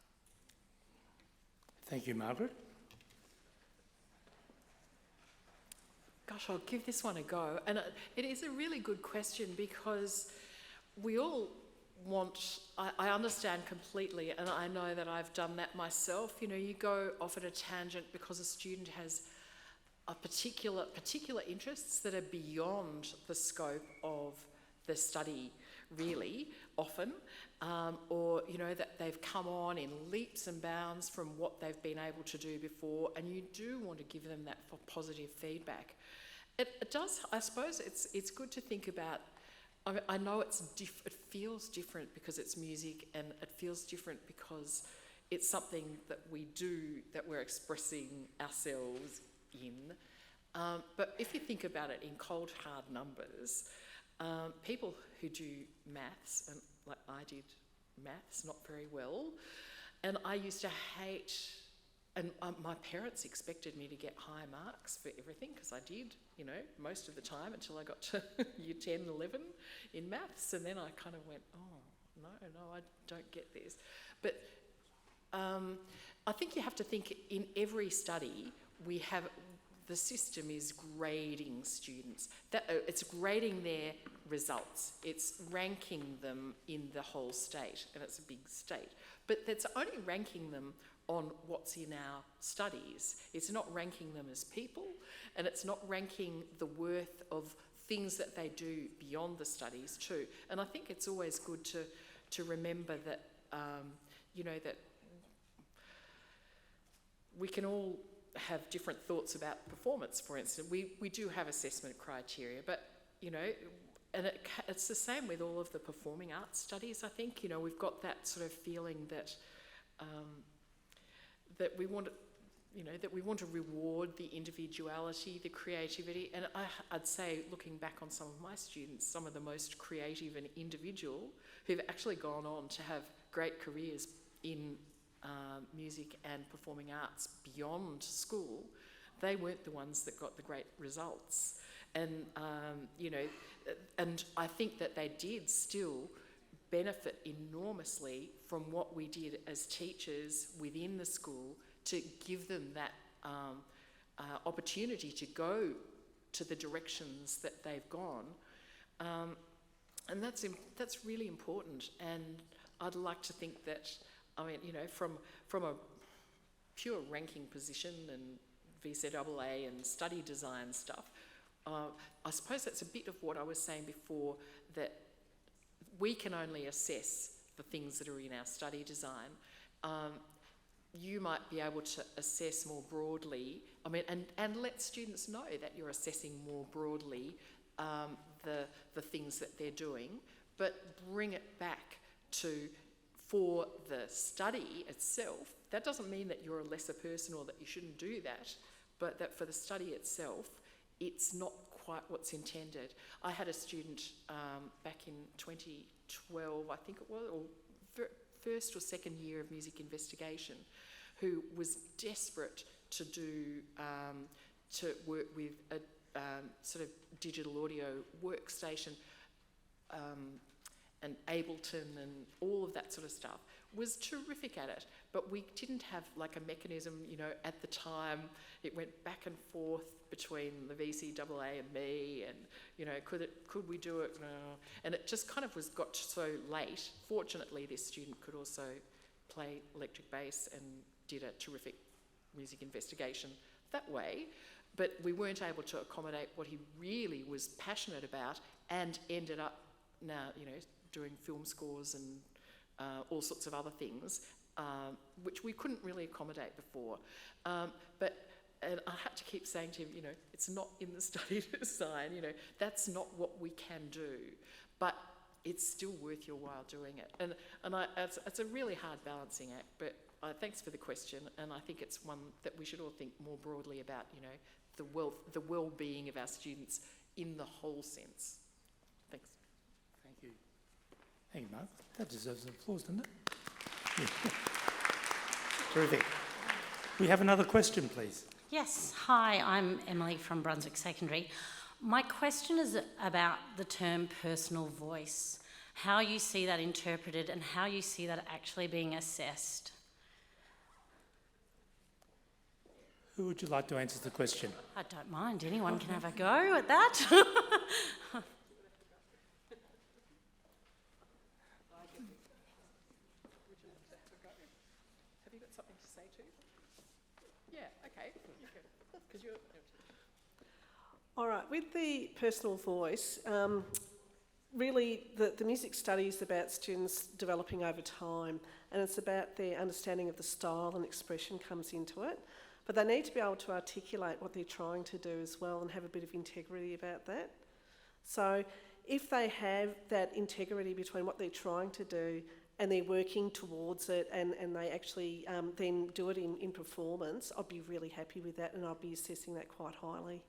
Thank you, Margaret. Gosh, I'll give this one a go. And it is a really good question because we all want, I understand completely, and I know that I've done that myself. You go off at a tangent because a student has a particular interests that are beyond the scope of the study, really, often, or, that they've come on in leaps and bounds from what they've been able to do before, and you do want to give them that positive feedback. It does, I suppose it's good to think about. I know it feels different because it's music, and it feels different because it's something that we do, that we're expressing ourselves in. But if you think about it in cold, hard numbers, people who do maths, and like I did maths not very well, and I used to hate, and my parents expected me to get high marks for everything, because I did, you know, most of the time until I got to year 10, 11 in maths, and then I kind of went, oh, no, I don't get this. But I think you have to think in every study the system is grading students. It's grading their results. It's ranking them in the whole state, and it's a big state. But it's only ranking them on what's in our studies. It's not ranking them as people, and it's not ranking the worth of things that they do beyond the studies too. And I think it's always good to remember that, you know, that we can all have different thoughts about performance. For instance, we do have assessment criteria, but, you know, and it's the same with all of the performing arts studies, I think. You know, we've got that sort of feeling that that we want to, you know, that we want to reward the individuality, the creativity. And I'd say, looking back on some of my students, some of the most creative and individual who've actually gone on to have great careers in music and performing arts beyond school, they weren't the ones that got the great results. And, you know, and I think that they did still benefit enormously from what we did as teachers within the school to give them that opportunity to go to the directions that they've gone. And that's really important. And I'd like to think that, I mean, you know, from a pure ranking position and VCAA and study design stuff, I suppose that's a bit of what I was saying before, that we can only assess the things that are in our study design. You might be able to assess more broadly, I mean, and let students know that you're assessing more broadly the things that they're doing, but bring it back to, for the study itself. That doesn't mean that you're a lesser person or that you shouldn't do that, but that for the study itself, it's not quite what's intended. I had a student back in 2012, I think it was, or first or second year of music investigation, who was desperate to do, to work with a sort of digital audio workstation, and Ableton and all of that sort of stuff, was terrific at it. But we didn't have like a mechanism, you know, at the time. It went back and forth between the VCAA and me, and, you know, could we do it? No. And it just kind of got so late. Fortunately, this student could also play electric bass and did a terrific music investigation that way. But we weren't able to accommodate what he really was passionate about, and ended up now, you know, doing film scores and all sorts of other things, which we couldn't really accommodate before. And I had to keep saying to him, you know, it's not in the study design, you know, that's not what we can do, but it's still worth your while doing it. And it's a really hard balancing act, but thanks for the question, and I think it's one that we should all think more broadly about, you know, the well-being of our students in the whole sense. Thanks. Thank you. Thank you, Mark. That deserves an applause, doesn't it? Yeah. Terrific. We have another question, please. Yes. Hi, I'm Emily from Brunswick Secondary. My question is about the term personal voice, how you see that interpreted and how you see that actually being assessed. Who would you like to answer the question? I don't mind. Anyone can have a go at that. Have you got something to say too? Yeah, okay. Because you're... All right, with the personal voice, really the music study is about students developing over time, and it's about their understanding of the style and expression comes into it. But they need to be able to articulate what they're trying to do as well and have a bit of integrity about that. So if they have that integrity between what they're trying to do and they're working towards it, and they actually then do it in performance, I'd be really happy with that, and I'd be assessing that quite highly.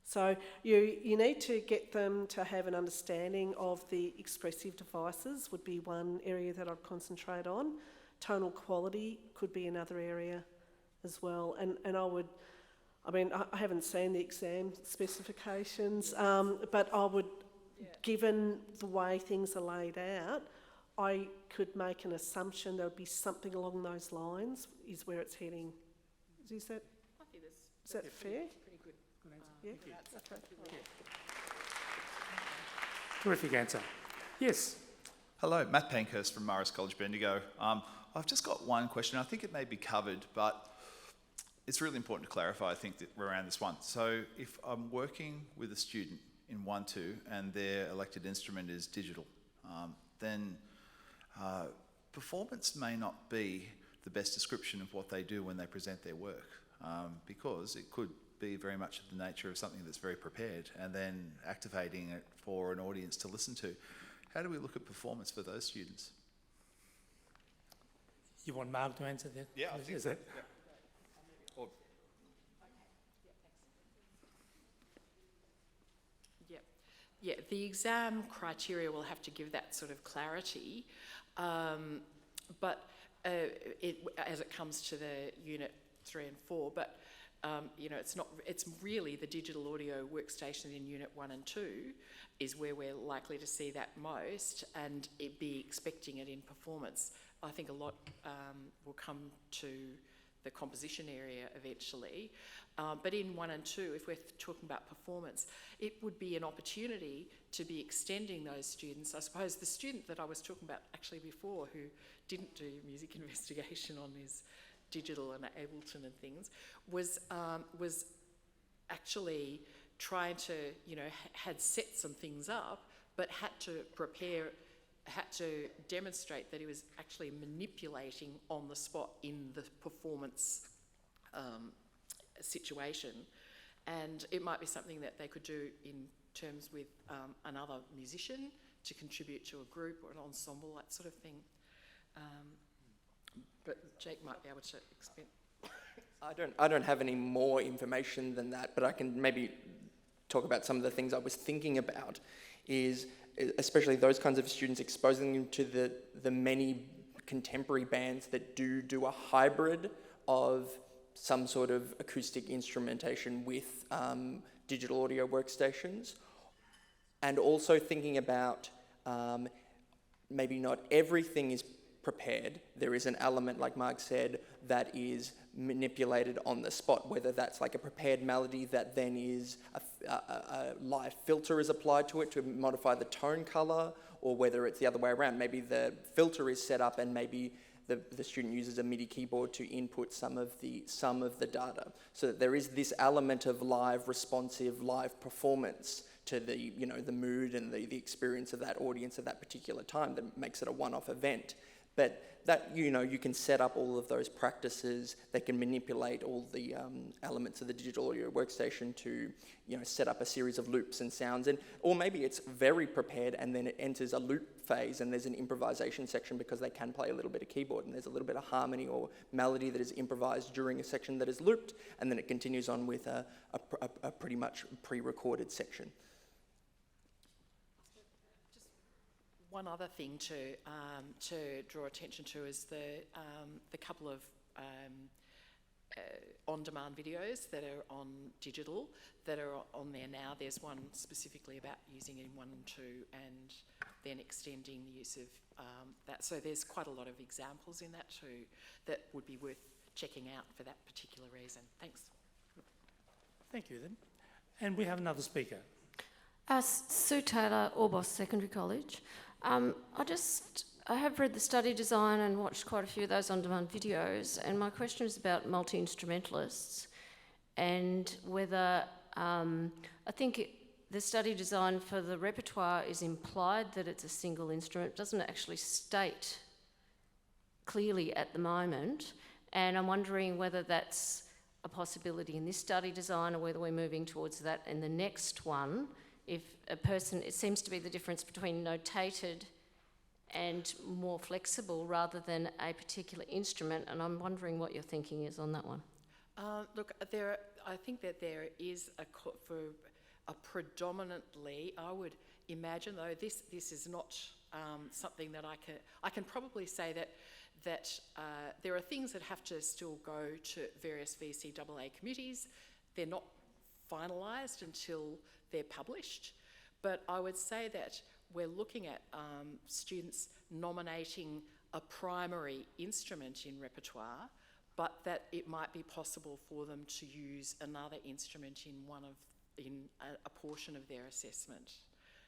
So you need to get them to have an understanding of the expressive devices would be one area that I'd concentrate on. Tonal quality could be another area as well. And I haven't seen the exam specifications, but I would, given the way things are laid out, I could make an assumption there would be something along those lines is where it's heading. Is that fair? Pretty good. Yeah. Okay. Terrific answer. Yes. Hello, Matt Pankhurst from Morris College, Bendigo. I've just got one question. I think it may be covered, but it's really important to clarify, I think, that we're around this one. So if I'm working with a student in 1-2 and their elected instrument is digital, then performance may not be the best description of what they do when they present their work, because it could be very much of the nature of something that's very prepared and then activating it for an audience to listen to. How do we look at performance for those students? You want Mark to answer that? Yeah, I think Is that? Yeah, the exam criteria will have to give that sort of clarity, but as it comes to the Unit 3 and 4, but it's really the digital audio workstation in Unit 1 and 2 is where we're likely to see that most, and be expecting it in performance. I think a lot will come to the composition area eventually, but in 1 and 2, if we're talking about performance, it would be an opportunity to be extending those students. I suppose the student that I was talking about actually before, who didn't do music investigation on his digital and Ableton and things, was actually trying to, had set some things up, but had to demonstrate that he was actually manipulating on the spot in the performance situation. And it might be something that they could do in terms with another musician to contribute to a group or an ensemble, that sort of thing. But Jake might be able to explain. I don't have any more information than that, but I can maybe talk about some of the things I was thinking about, is especially those kinds of students, exposing them to the many contemporary bands that do a hybrid of some sort of acoustic instrumentation with digital audio workstations, and also thinking about maybe not everything is prepared. There is an element, like Mark said, that is manipulated on the spot, whether that's like a prepared melody that then is a live filter is applied to it to modify the tone color, or whether it's the other way around. Maybe the filter is set up and maybe the student uses a MIDI keyboard to input some of the data, so that there is this element of live, responsive, live performance to the the mood and the experience of that audience at that particular time that makes it a one-off event. But that you can set up all of those practices that can manipulate all the elements of the digital audio workstation to set up a series of loops and sounds, or maybe it's very prepared and then it enters a loop phase and there's an improvisation section because they can play a little bit of keyboard and there's a little bit of harmony or melody that is improvised during a section that is looped, and then it continues on with a pretty much pre-recorded section. One other thing to draw attention to is the couple of on-demand videos that are on digital that are on there now. There's one specifically about using it in 1 and 2, and then extending the use of that. So there's quite a lot of examples in that too that would be worth checking out for that particular reason. Thanks. Thank you then. And we have another speaker. Sue Taylor, Orbost Secondary College. I have read the study design and watched quite a few of those on-demand videos, and my question is about multi-instrumentalists and whether I think the study design for the repertoire is implied that it's a single instrument. It doesn't actually state clearly at the moment, and I'm wondering whether that's a possibility in this study design or whether we're moving towards that in the next one. If a person, it seems to be the difference between notated and more flexible rather than a particular instrument, and I'm wondering what your thinking is on that one. Look, I think that there is are predominantly, I would imagine, though this is not something that I can probably say that there are things that have to still go to various VCEA committees. They're not finalised until they're published, but I would say that we're looking at students nominating a primary instrument in repertoire, but that it might be possible for them to use another instrument in a portion of their assessment.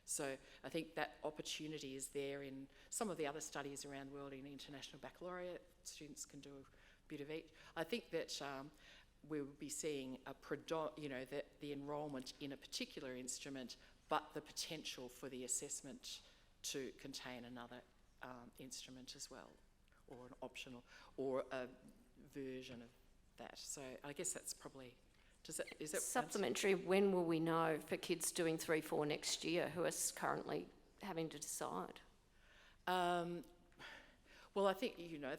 So I think that opportunity is there in some of the other studies around the world. In International Baccalaureate, students can do a bit of each. I think that we will be seeing that the enrolment in a particular instrument, but the potential for the assessment to contain another instrument as well, or an optional, or a version of that. So I guess that's probably, is that supplementary? When will we know for kids doing 3-4 next year who are currently having to decide? Well, I think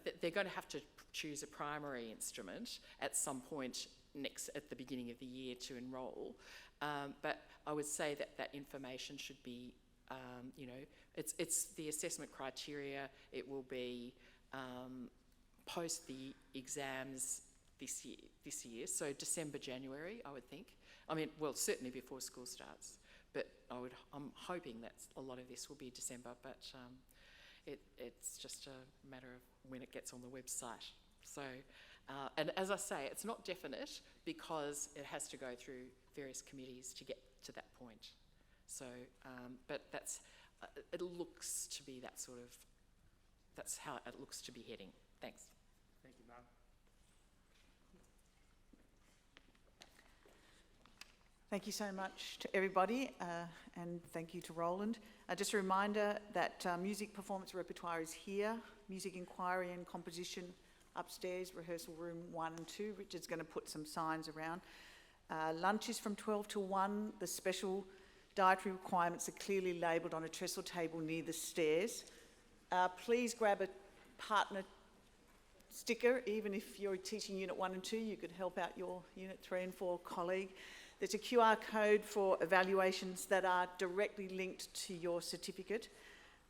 that they're going to have to choose a primary instrument at some point at the beginning of the year to enrol. But I would say that information should be, it's the assessment criteria. It will be post the exams this year, so December, January, I would think. I mean, well, certainly before school starts, but I'm hoping that a lot of this will be December, but it's just a matter of when it gets on the website. So, and as I say, it's not definite because it has to go through various committees to get to that point. So, but it looks to be that's how it looks to be heading. Thanks. Thank you, Mark. Thank you so much to everybody, and thank you to Roland. Just a reminder that music performance repertoire is here, music inquiry and composition upstairs, rehearsal room 1 and 2. Richard's going to put some signs around. Lunch is from 12 to 1. The special dietary requirements are clearly labelled on a trestle table near the stairs. Please grab a partner sticker. Even if you're teaching Unit 1 and 2, you could help out your Unit 3 and 4 colleague. There's a QR code for evaluations that are directly linked to your certificate.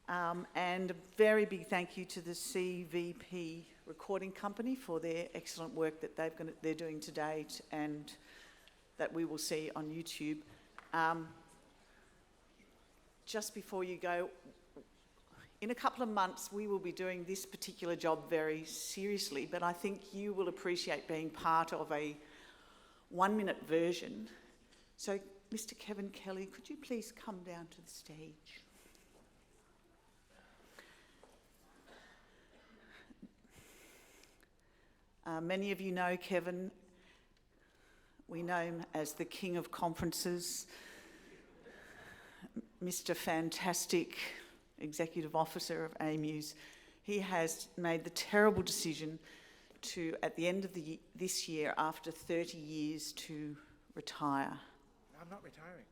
And a very big thank you to the CVP Recording Company for their excellent work that they're doing to date and that we will see on YouTube. Just before you go, in a couple of months we will be doing this particular job very seriously, but I think you will appreciate being part of a 1-minute version. So, Mr. Kevin Kelly, could you please come down to the stage? Many of you know Kevin. We know him as the King of Conferences, Mr. Fantastic Executive Officer of AMUs. He has made the terrible decision to, at the end of this year, after 30 years, to retire. I'm not retiring.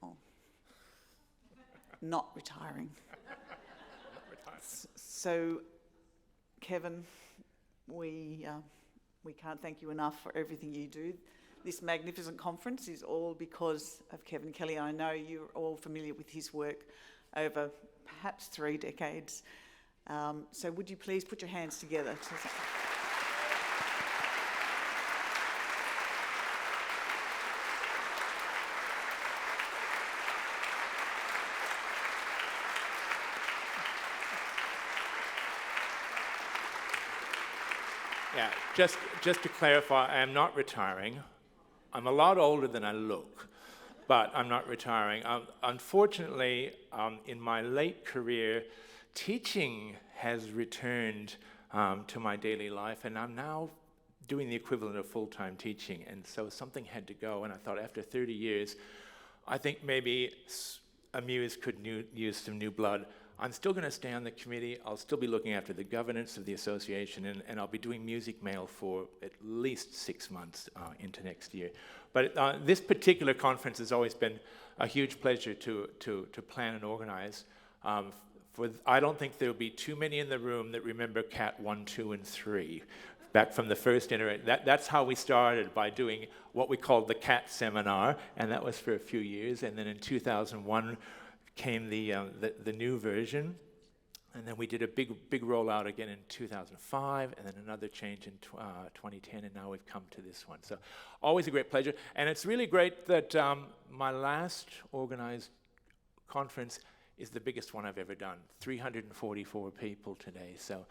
Oh. Not retiring. Not retiring. So, Kevin, we can't thank you enough for everything you do. This magnificent conference is all because of Kevin Kelly. I know you're all familiar with his work over perhaps 3 decades. So would you please put your hands together? Yeah, just to clarify, I am not retiring. I'm a lot older than I look, but I'm not retiring. Unfortunately, in my late career, teaching has returned to my daily life, and I'm now doing the equivalent of full-time teaching, and so something had to go, and I thought after 30 years, I think maybe AMUs could use some new blood. I'm still going to stay on the committee. I'll still be looking after the governance of the association, and I'll be doing music mail for at least 6 months into next year. But this particular conference has always been a huge pleasure to plan and organize. I don't think there'll be too many in the room that remember CAT 1, 2, and 3. back from the first iteration. That's how we started, by doing what we called the CAT seminar, and that was for a few years. And then in 2001 came the new version. And then we did a big rollout again in 2005, and then another change in 2010, and now we've come to this one. So always a great pleasure. And it's really great that my last organized conference is the biggest one I've ever done. 344 people today. So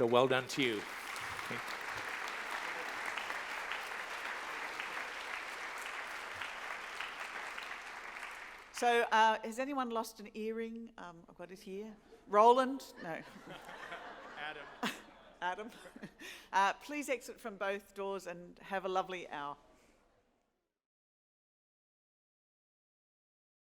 well done to you. Okay. So has anyone lost an earring? I've got it here. Roland? No. Adam. Adam. Please exit from both doors and have a lovely hour.